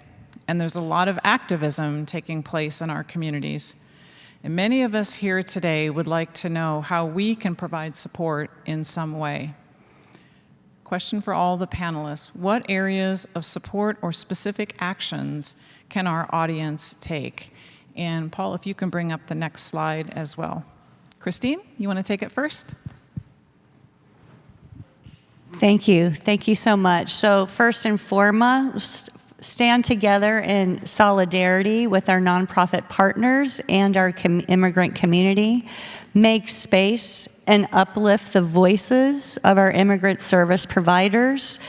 and there's a lot of activism taking place in our communities. And many of us here today would like to know how we can provide support in some way. Question for all the panelists: what areas of support or specific actions can our audience take? And Paul, if you can bring up the next slide as well. Christine, you want to take it first? Thank you. Thank you so much. So first and foremost, stand together in solidarity with our nonprofit partners and our immigrant community. Make space and uplift the voices of our immigrant service providers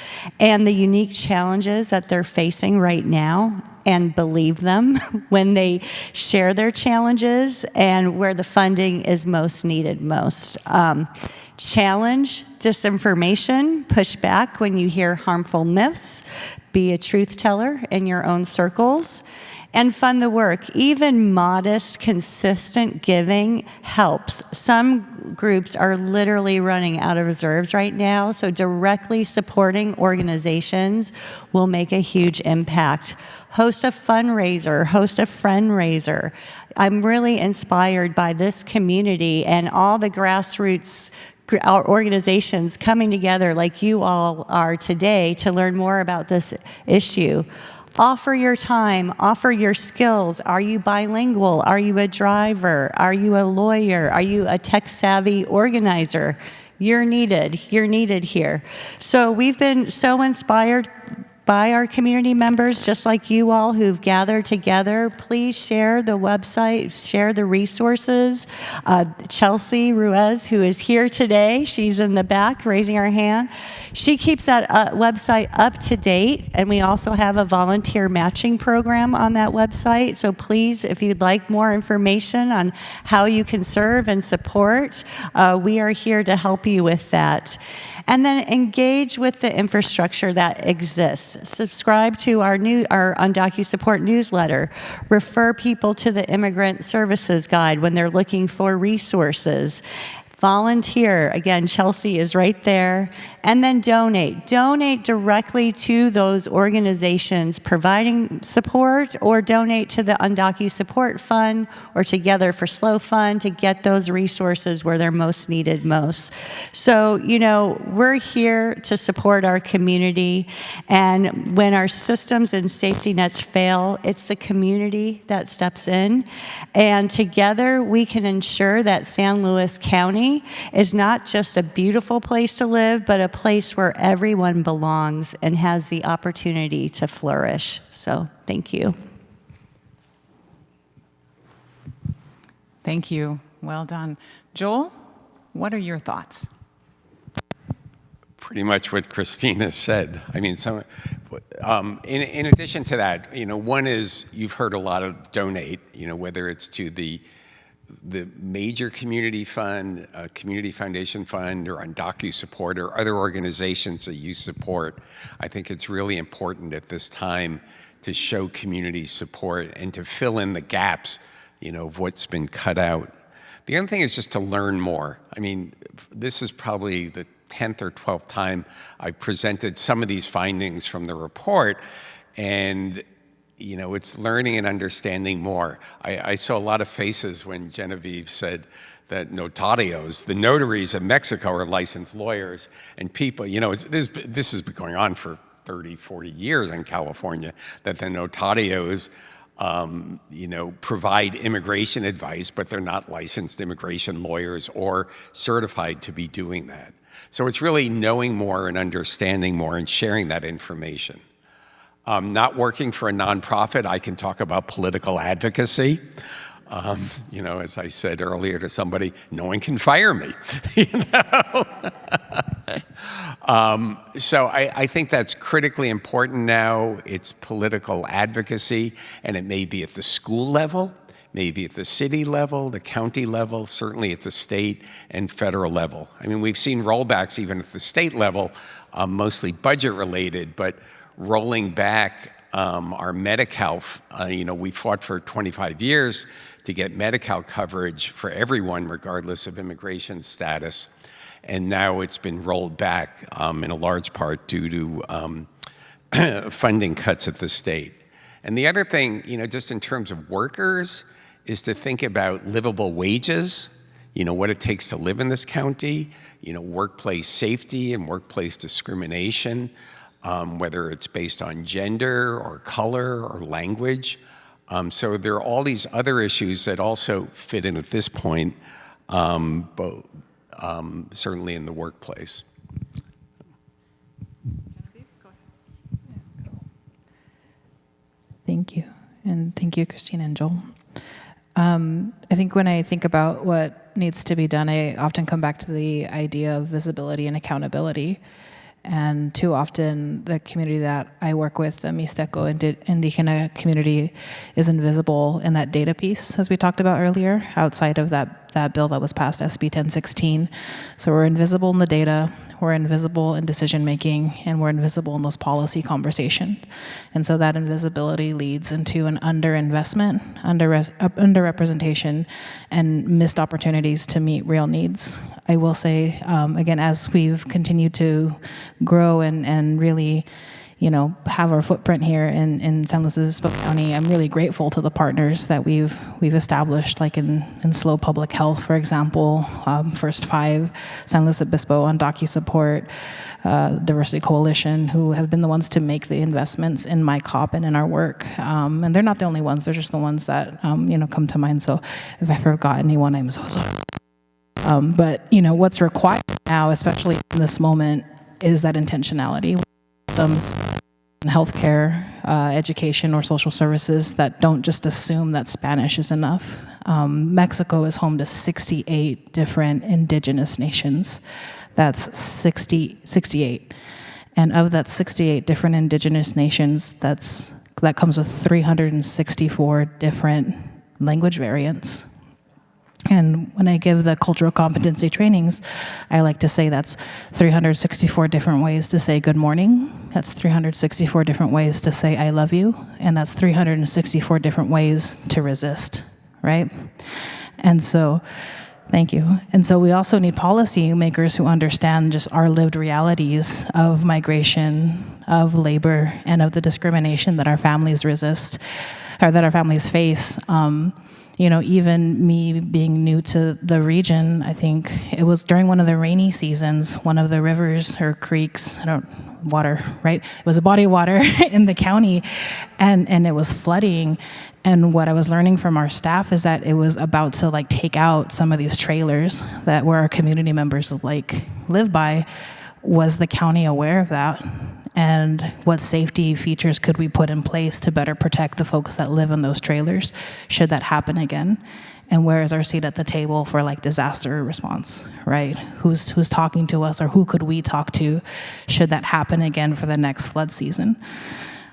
and the unique challenges that they're facing right now, and believe them when they share their challenges and where the funding is most needed most. Challenge disinformation, push back when you hear harmful myths, be a truth teller in your own circles, and fund the work. Even modest, consistent giving helps. Some groups are literally running out of reserves right now, so directly supporting organizations will make a huge impact. Host a fundraiser, host a friend-raiser. I'm really inspired by this community and all the grassroots our organizations coming together like you all are today to learn more about this issue. Offer your time, offer your skills. Are you bilingual? Are you a driver? Are you a lawyer? Are you a tech-savvy organizer? You're needed here. So we've been so inspired by our community members, just like you all who've gathered together. Please share the website, share the resources. Chelsea Ruiz, who is here today, she's in the back raising her hand. She keeps that website up to date, and we also have a volunteer matching program on that website. So please, if you'd like more information on how you can serve and support, we are here to help you with that. And then engage with the infrastructure that exists. Subscribe to our UndocuSupport newsletter. Refer people to the Immigrant Services Guide when they're looking for resources. Volunteer, again, Chelsea is right there. And then donate. Donate directly to those organizations providing support, or donate to the UndocuSupport Fund or Together for Slow Fund to get those resources where they're most needed most. So, you know, we're here to support our community, and when our systems and safety nets fail, it's the community that steps in, and together we can ensure that San Luis County is not just a beautiful place to live, but a place where everyone belongs and has the opportunity to flourish. So, thank you. Thank you. Well done. Joel, what are your thoughts? Pretty much what Christina said. I mean, in addition to that, you know, one is you've heard a lot of donate, you know, whether it's to the major community fund, community foundation fund, or UndocuSupport, or other organizations that you support. I think it's really important at this time to show community support and to fill in the gaps, you know, of what's been cut out. The other thing is just to learn more. I mean, this is probably the 10th or 12th time I presented some of these findings from the report, and you know, it's learning and understanding more. I saw a lot of faces when Genevieve said that notarios, the notaries in Mexico, are licensed lawyers, and people, you know, this has been going on for 30, 40 years in California, that the notarios, you know, provide immigration advice, but they're not licensed immigration lawyers or certified to be doing that. So it's really knowing more and understanding more and sharing that information. Not working for a nonprofit, I can talk about political advocacy. You know, as I said earlier to somebody, no one can fire me, you know? So I think that's critically important now. It's political advocacy, and it may be at the school level, maybe at the city level, the county level, certainly at the state and federal level. I mean, we've seen rollbacks even at the state level, mostly budget related, but rolling back our Medi-Cal, you know, we fought for 25 years to get Medi-Cal coverage for everyone, regardless of immigration status. And now it's been rolled back in a large part due to funding cuts at the state. And the other thing, you know, just in terms of workers, is to think about livable wages, you know, what it takes to live in this county, you know, workplace safety and workplace discrimination, whether it's based on gender or color or language. So there are all these other issues that also fit in at this point, but certainly in the workplace. Thank you. And thank you, Christine and Joel. I think when I think about what needs to be done, I often come back to the idea of visibility and accountability. And too often, the community that I work with, the Mixteco Indigena community, is invisible in that data piece, as we talked about earlier, outside of that that bill that was passed, SB 1016. So we're invisible in the data, we're invisible in decision making, and we're invisible in those policy conversations. And so that invisibility leads into an underinvestment, underrepresentation, and missed opportunities to meet real needs. I will say, again, as we've continued to grow and really have our footprint here in San Luis Obispo County, I'm really grateful to the partners that we've established, like in SLO Public Health, for example, First Five, San Luis Obispo on DocuSupport, Diversity Coalition, who have been the ones to make the investments in MICOP and in our work. And they're not the only ones, they're just the ones that come to mind. So if I forgot anyone, I'm so sorry. But what's required now, especially in this moment, is that intentionality. Healthcare, education, or social services that don't just assume that Spanish is enough. Mexico is home to 68 different indigenous nations. That's 68. And of that 68 different indigenous nations, that comes with 364 different language variants. And when I give the cultural competency trainings, I like to say that's 364 different ways to say good morning. That's 364 different ways to say I love you. And that's 364 different ways to resist, right? And so, thank you. And so we also need policymakers who understand just our lived realities of migration, of labor, and of the discrimination that our families resist, or that our families face. Even me being new to the region, I think it was during one of the rainy seasons, one of the rivers or creeks, water, right? It was a body of water in the county, and it was flooding. And what I was learning from our staff is that it was about to take out some of these trailers that where our community members live by. Was the county aware of that? And what safety features could we put in place to better protect the folks that live in those trailers should that happen again? And where is our seat at the table for disaster response, right? Who's talking to us, or who could we talk to should that happen again for the next flood season?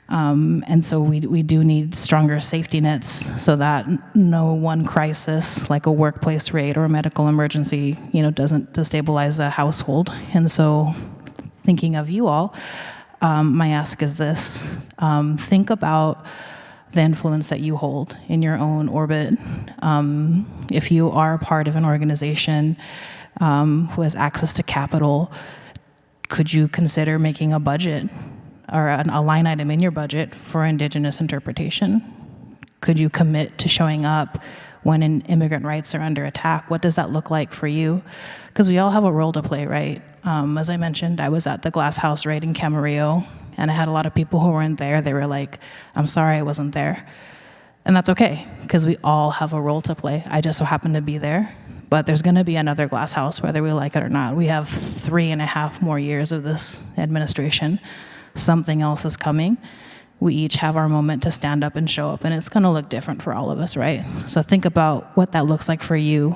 And so we do need stronger safety nets so that no one crisis, like a workplace raid or a medical emergency, doesn't destabilize a household. And so thinking of you all, my ask is this: think about the influence that you hold in your own orbit. If you are part of an organization who has access to capital, could you consider making a budget or a line item in your budget for Indigenous interpretation? Could you commit to showing up when immigrant rights are under attack? What does that look like for you? Because we all have a role to play, right? As I mentioned, I was at the Glass House raid in Camarillo, and I had a lot of people who weren't there. They were like, I'm sorry I wasn't there. And that's okay, because we all have a role to play. I just so happened to be there. But there's gonna be another Glass House, whether we like it or not. We have 3.5 more years of this administration. Something else is coming. We each have our moment to stand up and show up, and it's gonna look different for all of us, right? So think about what that looks like for you.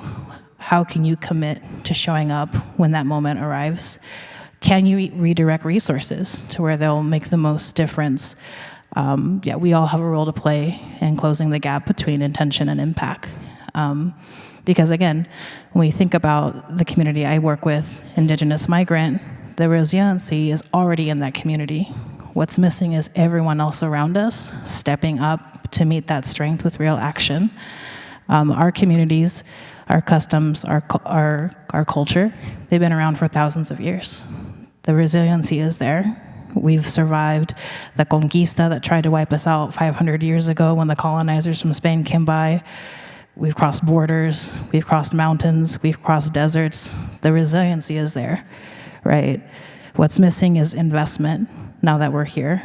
How can you commit to showing up when that moment arrives? Can you redirect resources to where they'll make the most difference? We all have a role to play in closing the gap between intention and impact. Because again, when we think about the community I work with, Indigenous Migrant, the resiliency is already in that community. What's missing is everyone else around us stepping up to meet that strength with real action. Our communities, our customs, our culture, they've been around for thousands of years. The resiliency is there. We've survived the conquista that tried to wipe us out 500 years ago when the colonizers from Spain came by. We've crossed borders, we've crossed mountains, we've crossed deserts. The resiliency is there, right? What's missing is investment now that we're here.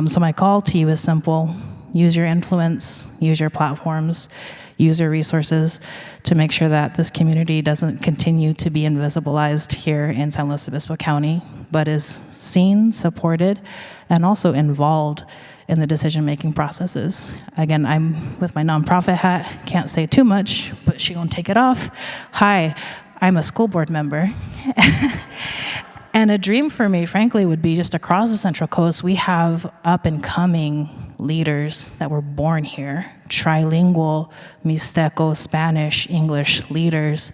So my call to you is simple. Use your influence, use your platforms, use your resources to make sure that this community doesn't continue to be invisibilized here in San Luis Obispo County, but is seen, supported, and also involved in the decision-making processes. Again, I'm with my nonprofit hat, can't say too much, but she won't take it off. Hi, I'm a school board member. And a dream for me, frankly, would be just across the Central Coast, we have up-and-coming leaders that were born here, trilingual Mixteco, Spanish, English leaders,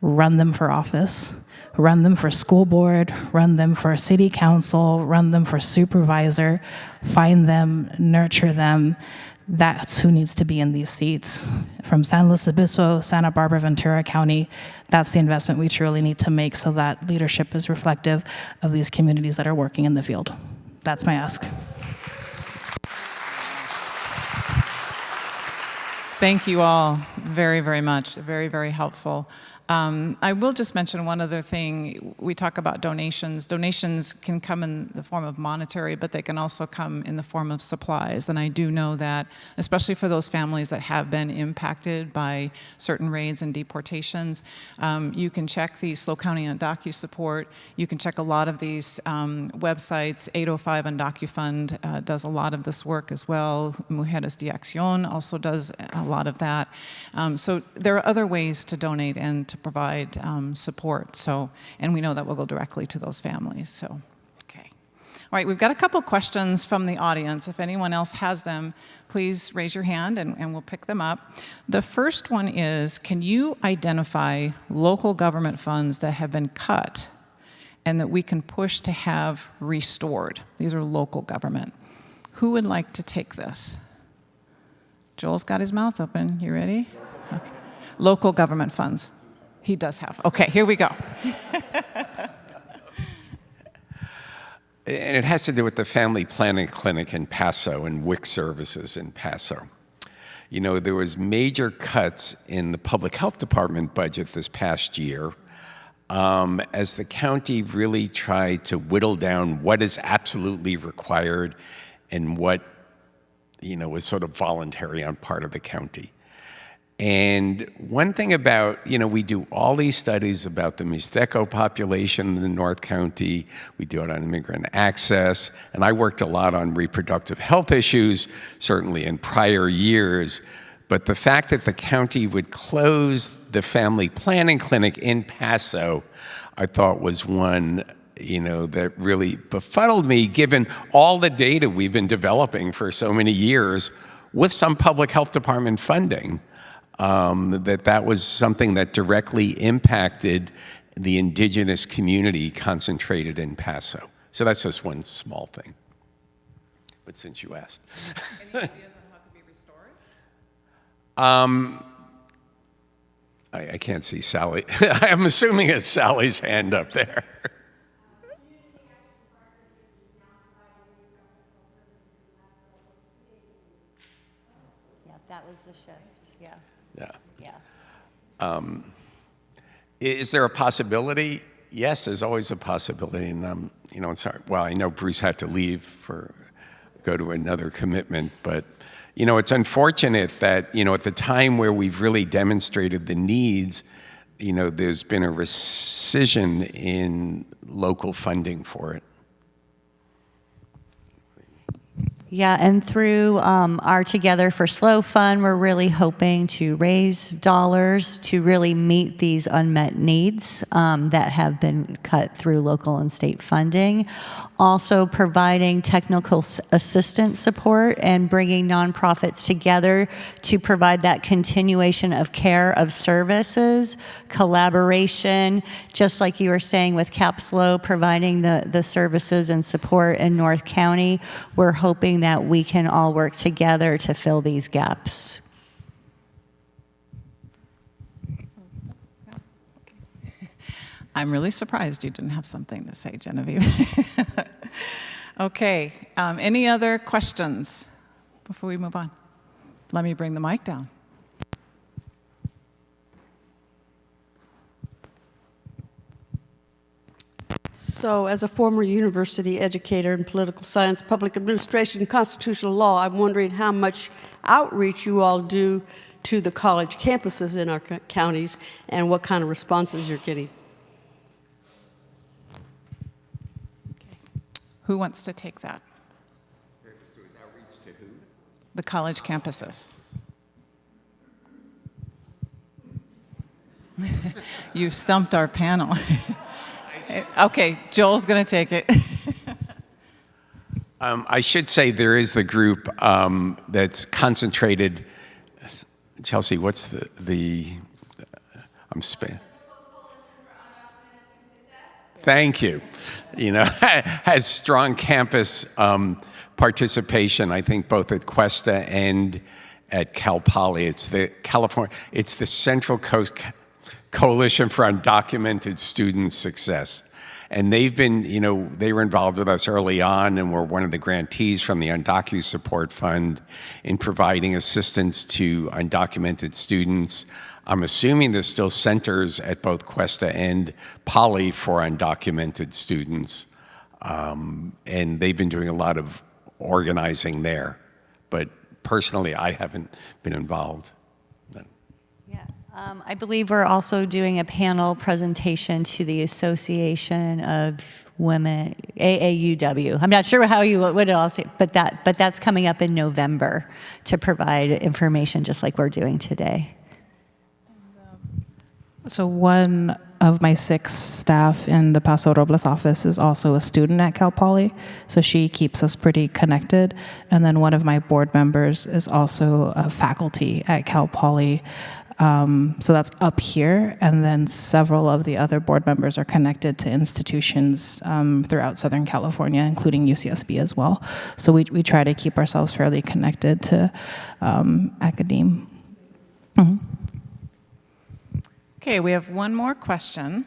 run them for office, run them for school board, run them for city council, run them for supervisor, find them, nurture them. That's who needs to be in these seats. From San Luis Obispo, Santa Barbara, Ventura County, that's the investment we truly need to make so that leadership is reflective of these communities that are working in the field. That's my ask. Thank you all very, very much. Very, very helpful. I will just mention one other thing. We talk about donations. Donations can come in the form of monetary, but they can also come in the form of supplies. And I do know that, especially for those families that have been impacted by certain raids and deportations, you can check the SLO County and DocuSupport. You can check a lot of these websites. 805 and DocuFund does a lot of this work as well. Mujeres de Acción also does a lot of that. So there are other ways to donate and to provide support. So, and we know that will go directly to those families. So, okay. All right, we've got a couple questions from the audience. If anyone else has them, please raise your hand and we'll pick them up. The first one is, can you identify local government funds that have been cut and that we can push to have restored? These are local government. Who would like to take this? Joel's got his mouth open. You ready? Okay. Local government funds. He does have. Okay, here we go. And it has to do with the family planning clinic in Paso and WIC services in Paso. You know, there was major cuts in the public health department budget this past year as the county really tried to whittle down what is absolutely required and what, you know, was sort of voluntary on part of the county. And one thing about, you know, we do all these studies about the Mixteco population in the North County. We do it on immigrant access. And I worked a lot on reproductive health issues, certainly in prior years. But the fact that the county would close the family planning clinic in Paso, I thought was one, you know, that really befuddled me, given all the data we've been developing for so many years with some public health department funding. That was something that directly impacted the indigenous community concentrated in Paso. So that's just one small thing. But since you asked. Any ideas on how it could be restored? I can't see Sally. I'm assuming it's Sally's hand up there. Yeah, that was the shift. Yeah. Yeah. Yeah. Is there a possibility? Yes, there's always a possibility. And you know, sorry. Well, I know Bruce had to leave go to another commitment, but you know, it's unfortunate that, you know, at the time where we've really demonstrated the needs, you know, there's been a rescission in local funding for it. Yeah, and through our Together for SLO Fund, we're really hoping to raise dollars to really meet these unmet needs that have been cut through local and state funding. Also providing technical assistance support and bringing nonprofits together to provide that continuation of care of services, collaboration, just like you were saying with CAPSLO, providing the services and support in North County. We're hoping that we can all work together to fill these gaps. I'm really surprised you didn't have something to say, Genevieve. Okay, any other questions before we move on? Let me bring the mic down. So, as a former university educator in political science, public administration, and constitutional law, I'm wondering how much outreach you all do to the college campuses in our counties and what kind of responses you're getting. Okay. Who wants to take that? So is outreach to who? The college campuses. You stumped our panel. Okay, Joel's going to take it. I should say there is the group that's concentrated. Chelsea, what's the I'm spin. Thank you. You know, has strong campus participation, I think, both at Cuesta and at Cal Poly. It's the Central Coast Coalition for Undocumented Student Success. And they've been, you know, they were involved with us early on and were one of the grantees from the Undocu Support Fund in providing assistance to undocumented students. I'm assuming there's still centers at both Cuesta and Poly for undocumented students. And they've been doing a lot of organizing there. But personally, I haven't been involved. I believe we're also doing a panel presentation to the Association of Women, AAUW. I'm not sure how you would all say, but that's coming up in November to provide information just like we're doing today. So one of my 6 staff in the Paso Robles office is also a student at Cal Poly, so she keeps us pretty connected. And then one of my board members is also a faculty at Cal Poly. So that's up here, and then several of the other board members are connected to institutions throughout Southern California, including UCSB as well. So we try to keep ourselves fairly connected to academe. Mm-hmm. Okay, we have one more question.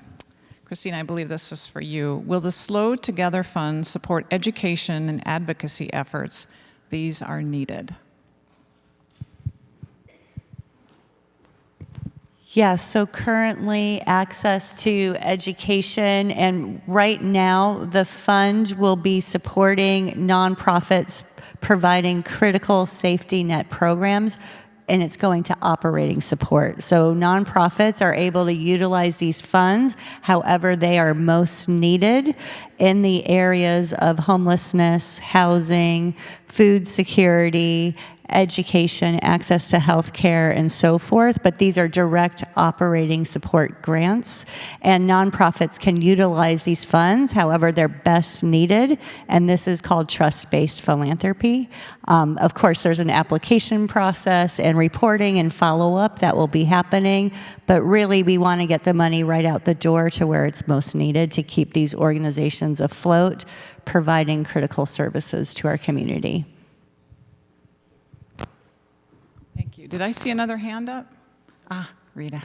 Christine, I believe this is for you. Will the Slow Together Fund support education and advocacy efforts? These are needed. Yes, so currently access to education, and right now the fund will be supporting nonprofits providing critical safety net programs, and it's going to operating support. So nonprofits are able to utilize these funds however they are most needed in the areas of homelessness, housing, food security, education, access to health care, and so forth, but these are direct operating support grants, and nonprofits can utilize these funds however they're best needed, and this is called trust-based philanthropy. Of course, there's an application process and reporting and follow-up that will be happening, but really we want to get the money right out the door to where it's most needed to keep these organizations afloat, providing critical services to our community. Thank you. Did I see another hand up? Ah, Rita.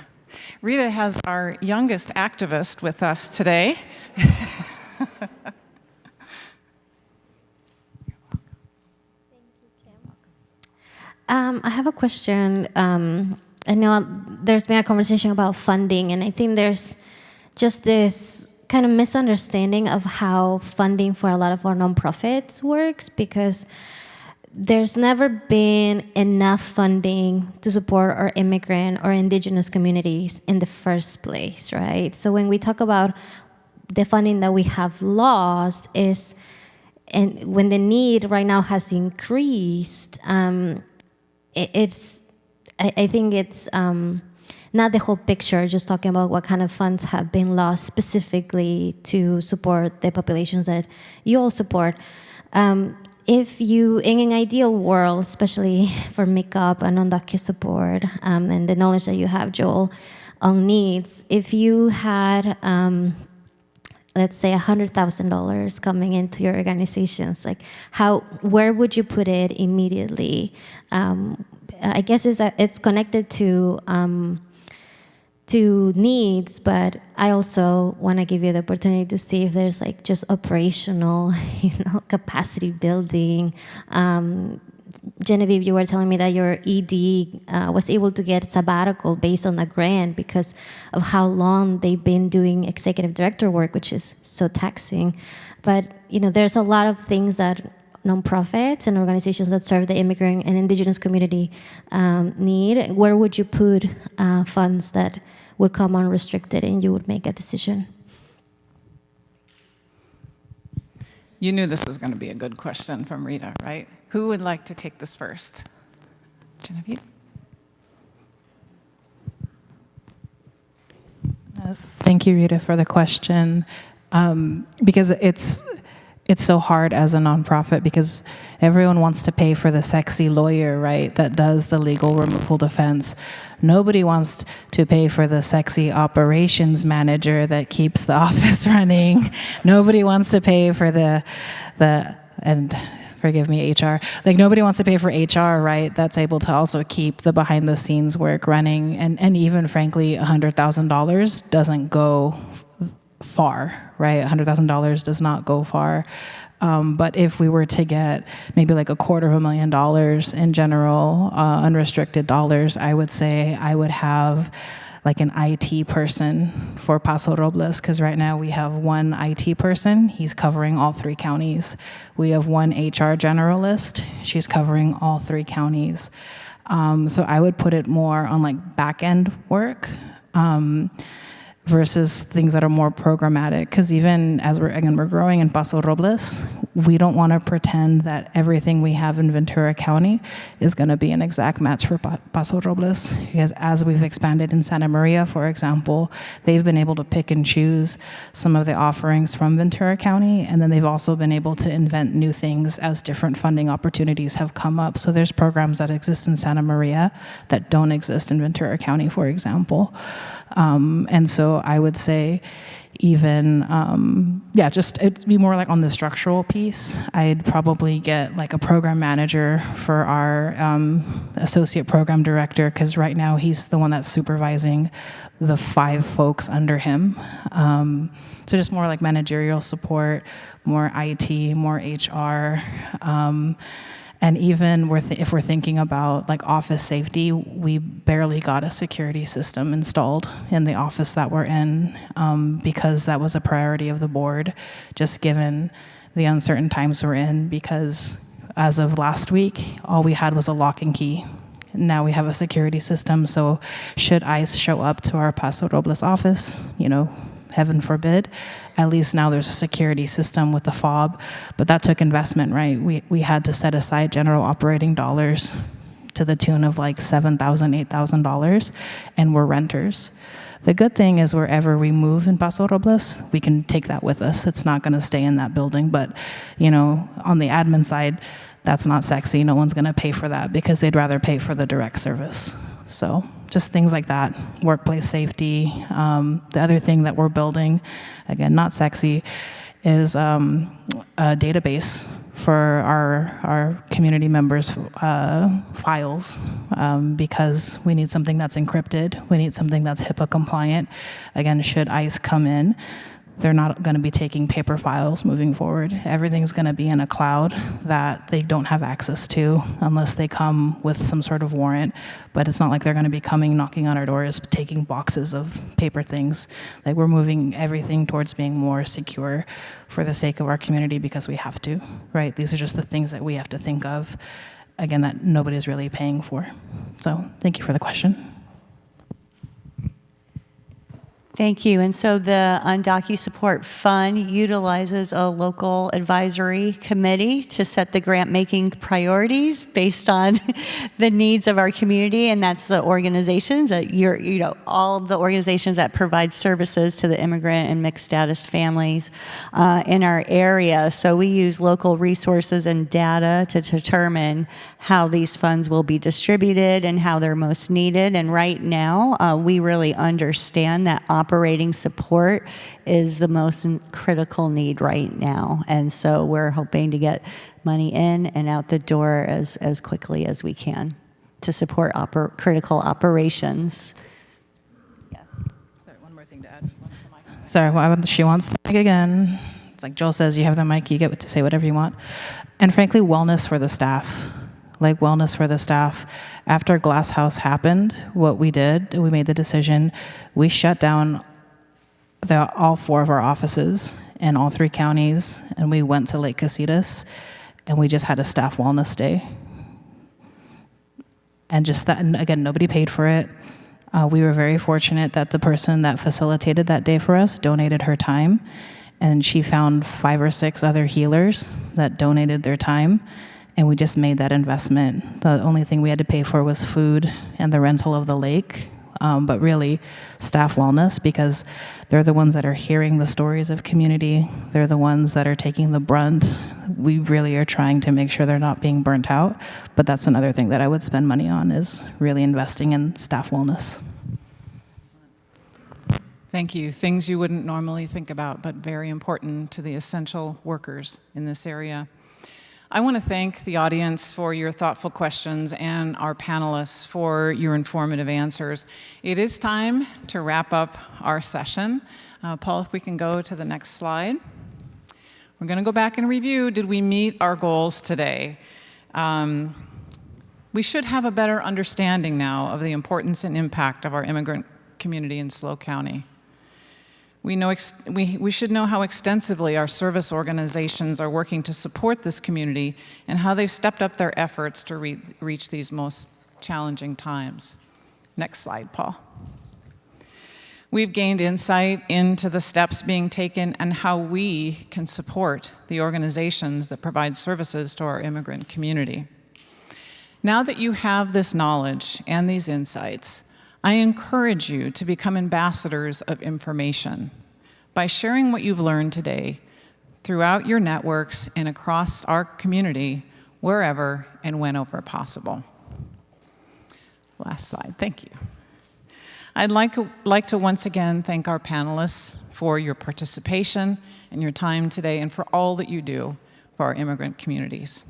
Rita has our youngest activist with us today. I have a question. I know there's been a conversation about funding, and I think there's just this kind of misunderstanding of how funding for a lot of our nonprofits works, because there's never been enough funding to support our immigrant or indigenous communities in the first place, right? So when we talk about the funding that we have lost and when the need right now has increased, I think it's not the whole picture, just talking about what kind of funds have been lost specifically to support the populations that you all support. If you, in an ideal world, especially for MICOP and undocumented support, and the knowledge that you have, Joel, on needs, if you had, let's say, $100,000 coming into your organizations, like where would you put it immediately? I guess it's connected to needs, but I also want to give you the opportunity to see if there's like just operational, capacity building. Genevieve, you were telling me that your ED was able to get sabbatical based on a grant because of how long they've been doing executive director work, which is so taxing. But there's a lot of things that nonprofits and organizations that serve the immigrant and indigenous community need. Where would you put funds that would come unrestricted and you would make a decision? You knew this was going to be a good question from Rita, right? Who would like to take this first? Genevieve? Thank you, Rita, for the question, because it's it's so hard as a nonprofit because everyone wants to pay for the sexy lawyer, right, that does the legal removal defense. Nobody wants to pay for the sexy operations manager that keeps the office running. Nobody wants to pay for and forgive me, HR. Like, nobody wants to pay for HR, right? That's able to also keep the behind the scenes work running. And even frankly, $100,000 doesn't go far, right? $100,000 does not go far. But if we were to get maybe like $250,000 in general, unrestricted dollars, I would say I would have like an IT person for Paso Robles, because right now we have one IT person, he's covering all 3 counties. We have one HR generalist, she's covering all 3 counties. So I would put it more on like back-end work versus things that are more programmatic, because even as we're growing in Paso Robles, we don't want to pretend that everything we have in Ventura County is going to be an exact match for Paso Robles, because as we've expanded in Santa Maria, for example, they've been able to pick and choose some of the offerings from Ventura County, and then they've also been able to invent new things as different funding opportunities have come up. So there's programs that exist in Santa Maria that don't exist in Ventura County, for example. And so I would say even, just it'd be more like on the structural piece. I'd probably get like a program manager for our associate program director, because right now he's the one that's supervising the 5 folks under him. So just more like managerial support, more IT, more HR. And even if we're thinking about like office safety, we barely got a security system installed in the office that we're in, because that was a priority of the board, just given the uncertain times we're in, because as of last week, all we had was a lock and key. Now we have a security system, so should ICE show up to our Paso Robles office, heaven forbid, at least now there's a security system with the fob, but that took investment, right? We had to set aside general operating dollars to the tune of like $7,000, $8,000, and we're renters. The good thing is wherever we move in Paso Robles, we can take that with us. It's not gonna stay in that building, but on the admin side, that's not sexy. No one's gonna pay for that because they'd rather pay for the direct service. So just things like that, workplace safety. The other thing that we're building, again, not sexy, is a database for our community members' files, because we need something that's encrypted. We need something that's HIPAA compliant. Again, should ICE come in, they're not going to be taking paper files moving forward. Everything's going to be in a cloud that they don't have access to unless they come with some sort of warrant. But it's not like they're going to be coming, knocking on our doors, taking boxes of paper things. Like, we're moving everything towards being more secure for the sake of our community, because we have to, right? These are just the things that we have to think of, again, that nobody's really paying for. So thank you for the question. Thank you. And so the DocuSupport Fund utilizes a local advisory committee to set the grant-making priorities based on the needs of our community, and that's the organizations that all of the organizations that provide services to the immigrant and mixed status families in our area. So we use local resources and data to determine how these funds will be distributed and how they're most needed. And right now, we really understand that operating support is the most critical need right now. And so we're hoping to get money in and out the door as quickly as we can to support critical operations. Yes. Sorry, one more thing to add. Sorry, she wants the mic again. It's like Joel says, you have the mic, you get to say whatever you want. And frankly, wellness for the staff. Like, wellness for the staff. After Glass House happened, what we did, we made the decision, we shut down all 4 of our offices in all 3 counties, and we went to Lake Casitas, and we just had a staff wellness day. And just that, and again, nobody paid for it. We were very fortunate that the person that facilitated that day for us donated her time, and she found 5 or 6 other healers that donated their time. And we just made that investment. The only thing we had to pay for was food and the rental of the lake. but really staff wellness, because they're the ones that are hearing the stories of community. They're the ones that are taking the brunt. We really are trying to make sure they're not being burnt out, but that's another thing that I would spend money on, is really investing in staff wellness. Thank you. Things you wouldn't normally think about, but very important to the essential workers in this area. I want to thank the audience for your thoughtful questions and our panelists for your informative answers. It is time to wrap up our session. Paul, if we can go to the next slide. We're going to go back and review, did we meet our goals today? We should have a better understanding now of the importance and impact of our immigrant community in SLO County. We should know how extensively our service organizations are working to support this community and how they've stepped up their efforts to reach these most challenging times. Next slide, Paul. We've gained insight into the steps being taken and how we can support the organizations that provide services to our immigrant community. Now that you have this knowledge and these insights, I encourage you to become ambassadors of information by sharing what you've learned today throughout your networks and across our community, wherever and whenever possible. Last slide, thank you. I'd like to once again thank our panelists for your participation and your time today, and for all that you do for our immigrant communities.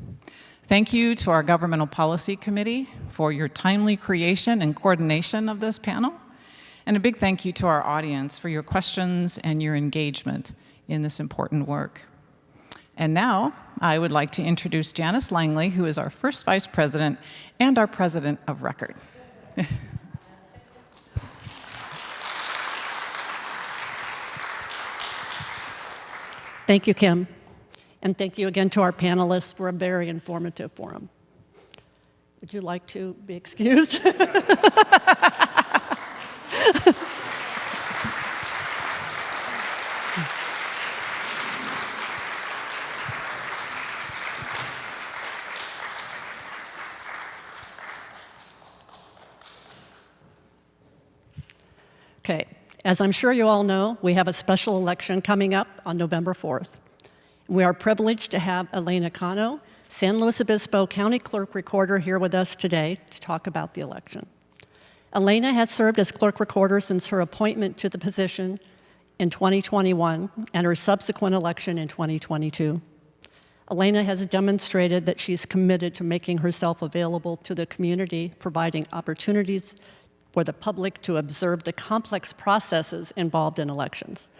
Thank you to our Governmental Policy Committee for your timely creation and coordination of this panel. And a big thank you to our audience for your questions and your engagement in this important work. And now, I would like to introduce Janice Langley, who is our first Vice President and our President of Record. Thank you, Kim. And thank you again to our panelists for a very informative forum. Would you like to be excused? Okay, as I'm sure you all know, we have a special election coming up on November 4th. We are privileged to have Elena Cano, San Luis Obispo County Clerk Recorder, here with us today to talk about the election. Elena has served as Clerk Recorder since her appointment to the position in 2021 and her subsequent election in 2022. Elena has demonstrated that she's committed to making herself available to the community, providing opportunities for the public to observe the complex processes involved in elections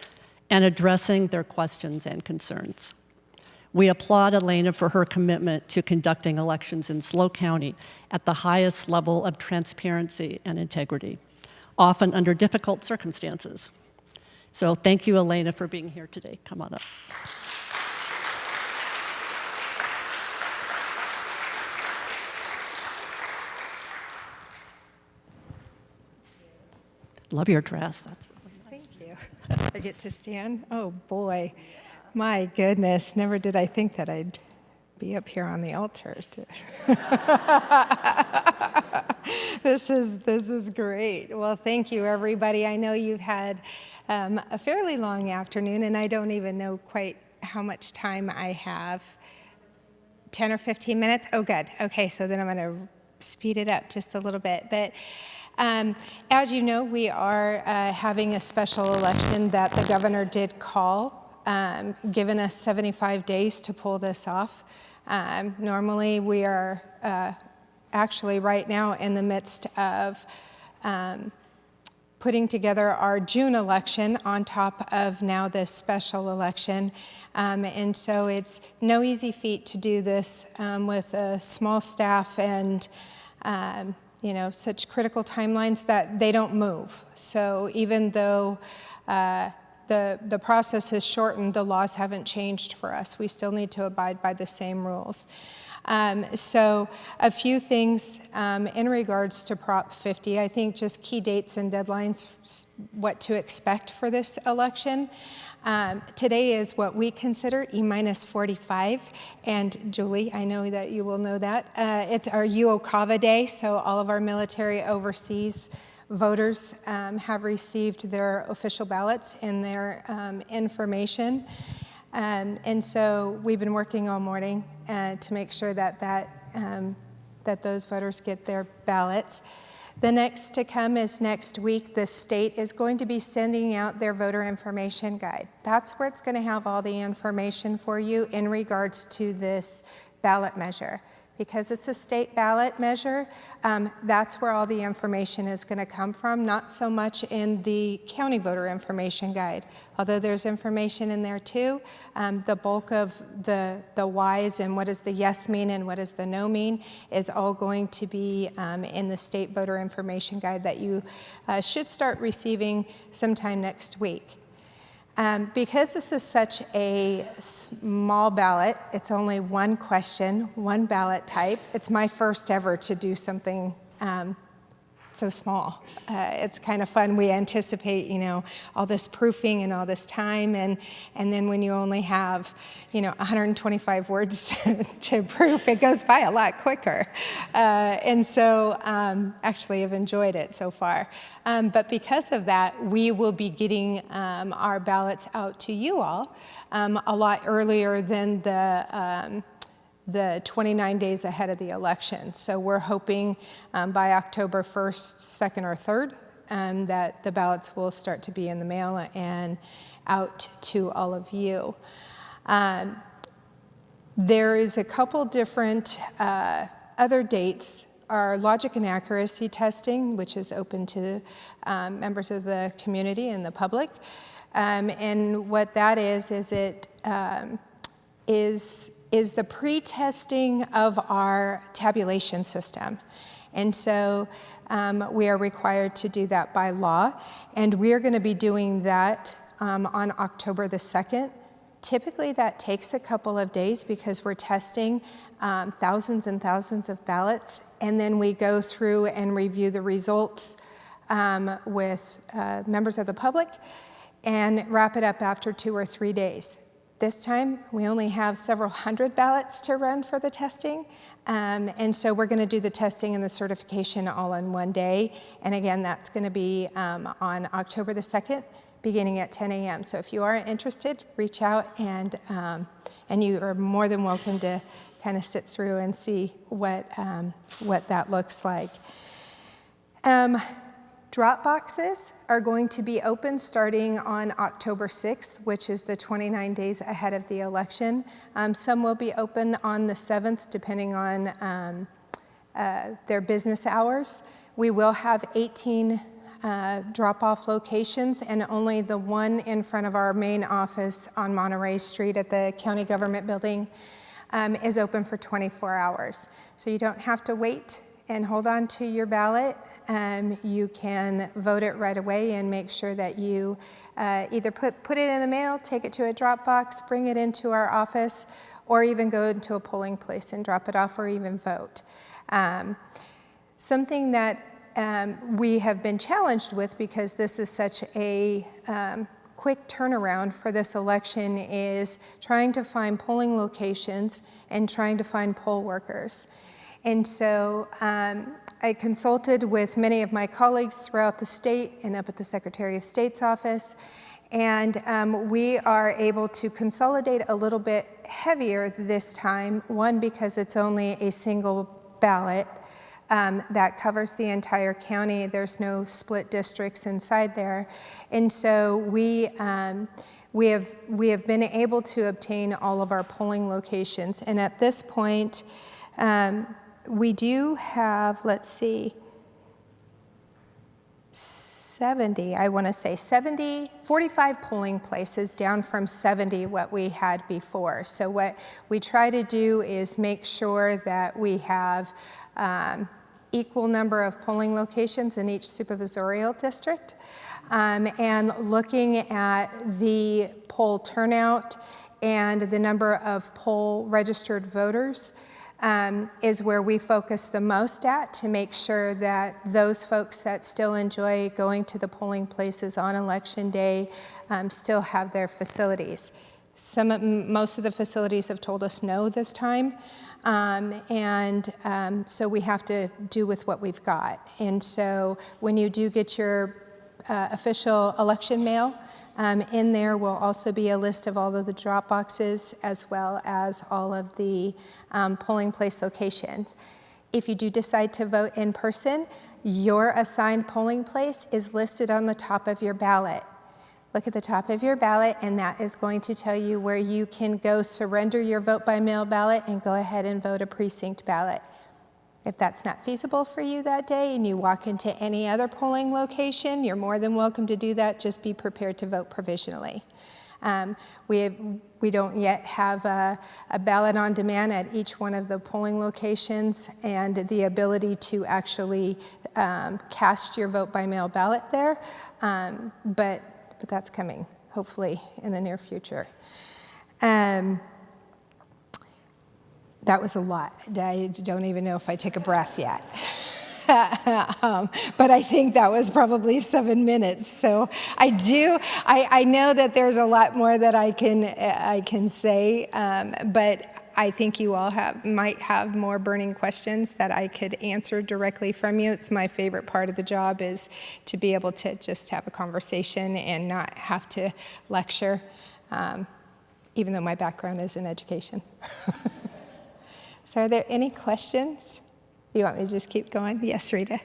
and addressing their questions and concerns. We applaud Elena for her commitment to conducting elections in SLO County at the highest level of transparency and integrity, often under difficult circumstances. So thank you, Elena, for being here today. Come on up. Love your dress. That's really nice. Thank you. I get to stand? Oh, boy. My goodness, never did I think that I'd be up here on the altar. This is great. Well, thank you, everybody. I know you've had a fairly long afternoon, and I don't even know quite how much time I have. 10 or 15 minutes? Oh, good. Okay, so then I'm going to speed it up just a little bit. But as you know, we are having a special election that the governor did call, given us 75 days to pull this off. Normally, we are actually right now in the midst of putting together our June election on top of now this special election. And so it's no easy feat to do this with a small staff and you know, such critical timelines that they don't move. So even though the process has shortened, the laws haven't changed for us. We still need to abide by the same rules. So a few things in regards to Prop 50, I think just key dates and deadlines, what to expect for this election. Today is what we consider E-45, and Julie, I know that you will know that. It's our UOCAVA Day, so all of our military overseas voters have received their official ballots and their information. And so we've been working all morning to make sure that those voters get their ballots. The next to come is next week. The state is going to be sending out their voter information guide. That's where it's going to have all the information for you in regards to this ballot measure. Because it's a state ballot measure, that's where all the information is going to come from, not so much in the county voter information guide. Although there's information in there too, the bulk of the whys and what does the yes mean and what does the no mean is all going to be in the state voter information guide that you should start receiving sometime next week. Because this is such a small ballot, it's only one question, one ballot type. It's my first ever to do something so small. It's kind of fun. We anticipate, all this proofing and all this time, and then when you only have, 125 words to proof, it goes by a lot quicker. And so, actually, I've enjoyed it so far. But because of that, we will be getting our ballots out to you all a lot earlier than the 29 days ahead of the election. So we're hoping by October 1st, 2nd, or 3rd that the ballots will start to be in the mail and out to all of you. There is a couple different other dates. Our logic and accuracy testing, which is open to members of the community and the public. And what that is it is the pre-testing of our tabulation system. And so we are required to do that by law, and we are going to be doing that on October the 2nd. Typically that takes a couple of days because we're testing thousands and thousands of ballots, and then we go through and review the results with members of the public and wrap it up after 2 or 3 days. This time, we only have several hundred ballots to run for the testing, and so we're going to do the testing and the certification all in one day. And again, that's going to be on October the 2nd, beginning at 10 a.m. So if you are interested, reach out, and you are more than welcome to kind of sit through and see what that looks like. Drop boxes are going to be open starting on October 6th, which is the 29 days ahead of the election. Some will be open on the 7th, depending on their business hours. We will have 18 drop-off locations, and only the one in front of our main office on Monterey Street at the county government building is open for 24 hours. So you don't have to wait and hold on to your ballot. You can vote it right away and make sure that you either put it in the mail, take it to a drop box, bring it into our office, or even go into a polling place and drop it off or even vote. Something that we have been challenged with, because this is such a quick turnaround for this election, is trying to find polling locations and trying to find poll workers. And so I consulted with many of my colleagues throughout the state and up at the Secretary of State's office, and we are able to consolidate a little bit heavier this time. One, because it's only a single ballot that covers the entire county. There's no split districts inside there. And so we have been able to obtain all of our polling locations. And at this point, we do have, let's see, 45 polling places, down from 70 what we had before. So what we try to do is make sure that we have equal number of polling locations in each supervisorial district. And looking at the poll turnout and the number of poll registered voters, is where we focus the most at, to make sure that those folks that still enjoy going to the polling places on election day still have their facilities. Most of the facilities have told us no this time, So we have to do with what we've got. And so when you do get your official election mail, in there will also be a list of all of the drop boxes as well as all of the polling place locations. If you do decide to vote in person, your assigned polling place is listed on the top of your ballot. Look at the top of your ballot, and that is going to tell you where you can go surrender your vote by mail ballot and go ahead and vote a precinct ballot. If that's not feasible for you that day and you walk into any other polling location, you're more than welcome to do that. Just be prepared to vote provisionally. We don't yet have a ballot on demand at each one of the polling locations and the ability to actually cast your vote by mail ballot there, but that's coming, hopefully, in the near future. That was a lot. I don't even know if I took a breath yet. But I think that was probably 7 minutes. So I know that there's a lot more that I can say, but I think you all might have more burning questions that I could answer directly from you. It's my favorite part of the job, is to be able to just have a conversation and not have to lecture, even though my background is in education. So are there any questions? You want me to just keep going? Yes, Rita.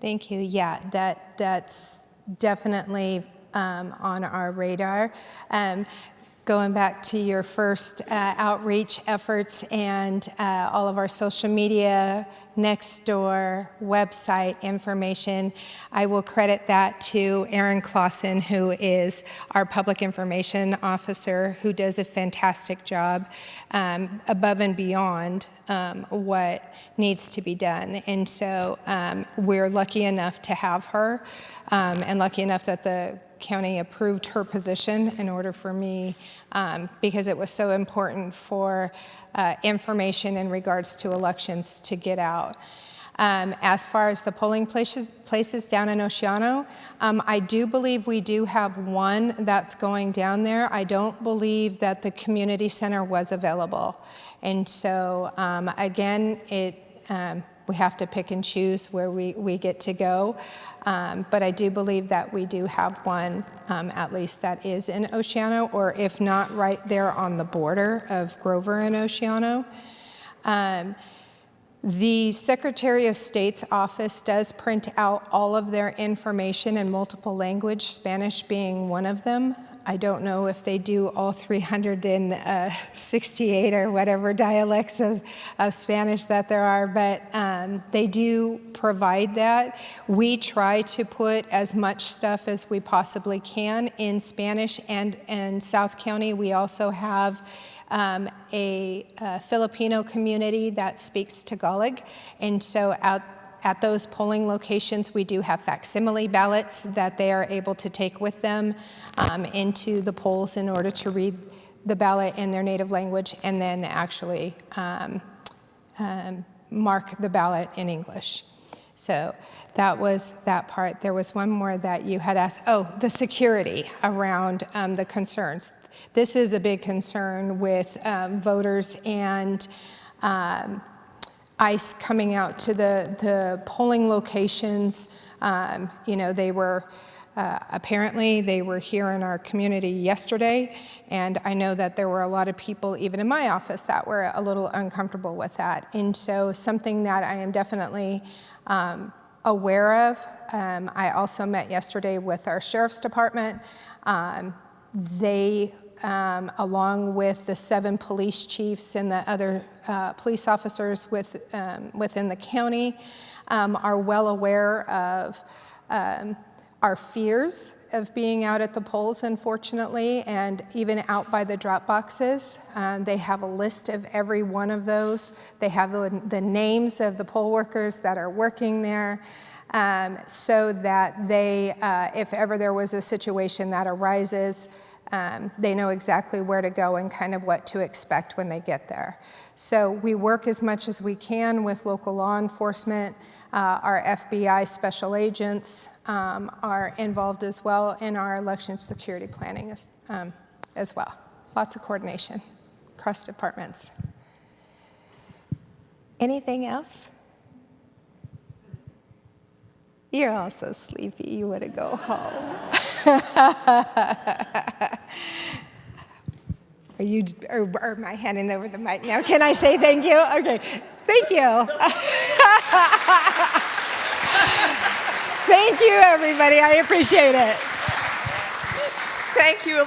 Thank you. Yeah, that's definitely on our radar. Going back to your first outreach efforts and all of our social media, Nextdoor, website information, I will credit that to Erin Clausen, who is our public information officer, who does a fantastic job above and beyond what needs to be done. And so we're lucky enough to have her, and lucky enough that the county approved her position in order for me, because it was so important for information in regards to elections to get out. As far as the polling places down in Oceano, I do believe we do have one that's going down there. I don't believe that the community center was available. And so again, we have to pick and choose where we get to go. But I do believe that we do have one, at least that is in Oceano, or if not, right there on the border of Grover and Oceano. The Secretary of State's office does print out all of their information in multiple language, Spanish being one of them. I don't know if they do all 368 or whatever dialects of Spanish that there are, but they do provide that. We try to put as much stuff as we possibly can in Spanish, and in South County we also have a Filipino community that speaks Tagalog, and so at those polling locations, we do have facsimile ballots that they are able to take with them into the polls in order to read the ballot in their native language and then actually mark the ballot in English. So that was that part. There was one more that you had asked. Oh, the security around the concerns. This is a big concern with voters and ICE coming out to the polling locations. You know, they were, apparently they were here in our community yesterday, and I know that there were a lot of people, even in my office, that were a little uncomfortable with that. And so something that I am definitely aware of. I also met yesterday with our sheriff's department. They, along with the 7 police chiefs and the other police officers within the county, are well aware of our fears of being out at the polls, unfortunately, and even out by the drop boxes. They have a list of every one of those. They have the names of the poll workers that are working there, so that they, if ever there was a situation that arises, they know exactly where to go and kind of what to expect when they get there. So we work as much as we can with local law enforcement. Our FBI special agents are involved as well in our election security planning as well. Lots of coordination across departments. Anything else? You're all so sleepy, you want to go home. Or am I handing over the mic now? Can I say thank you? Okay, thank you. Thank you, everybody. I appreciate it. Thank you.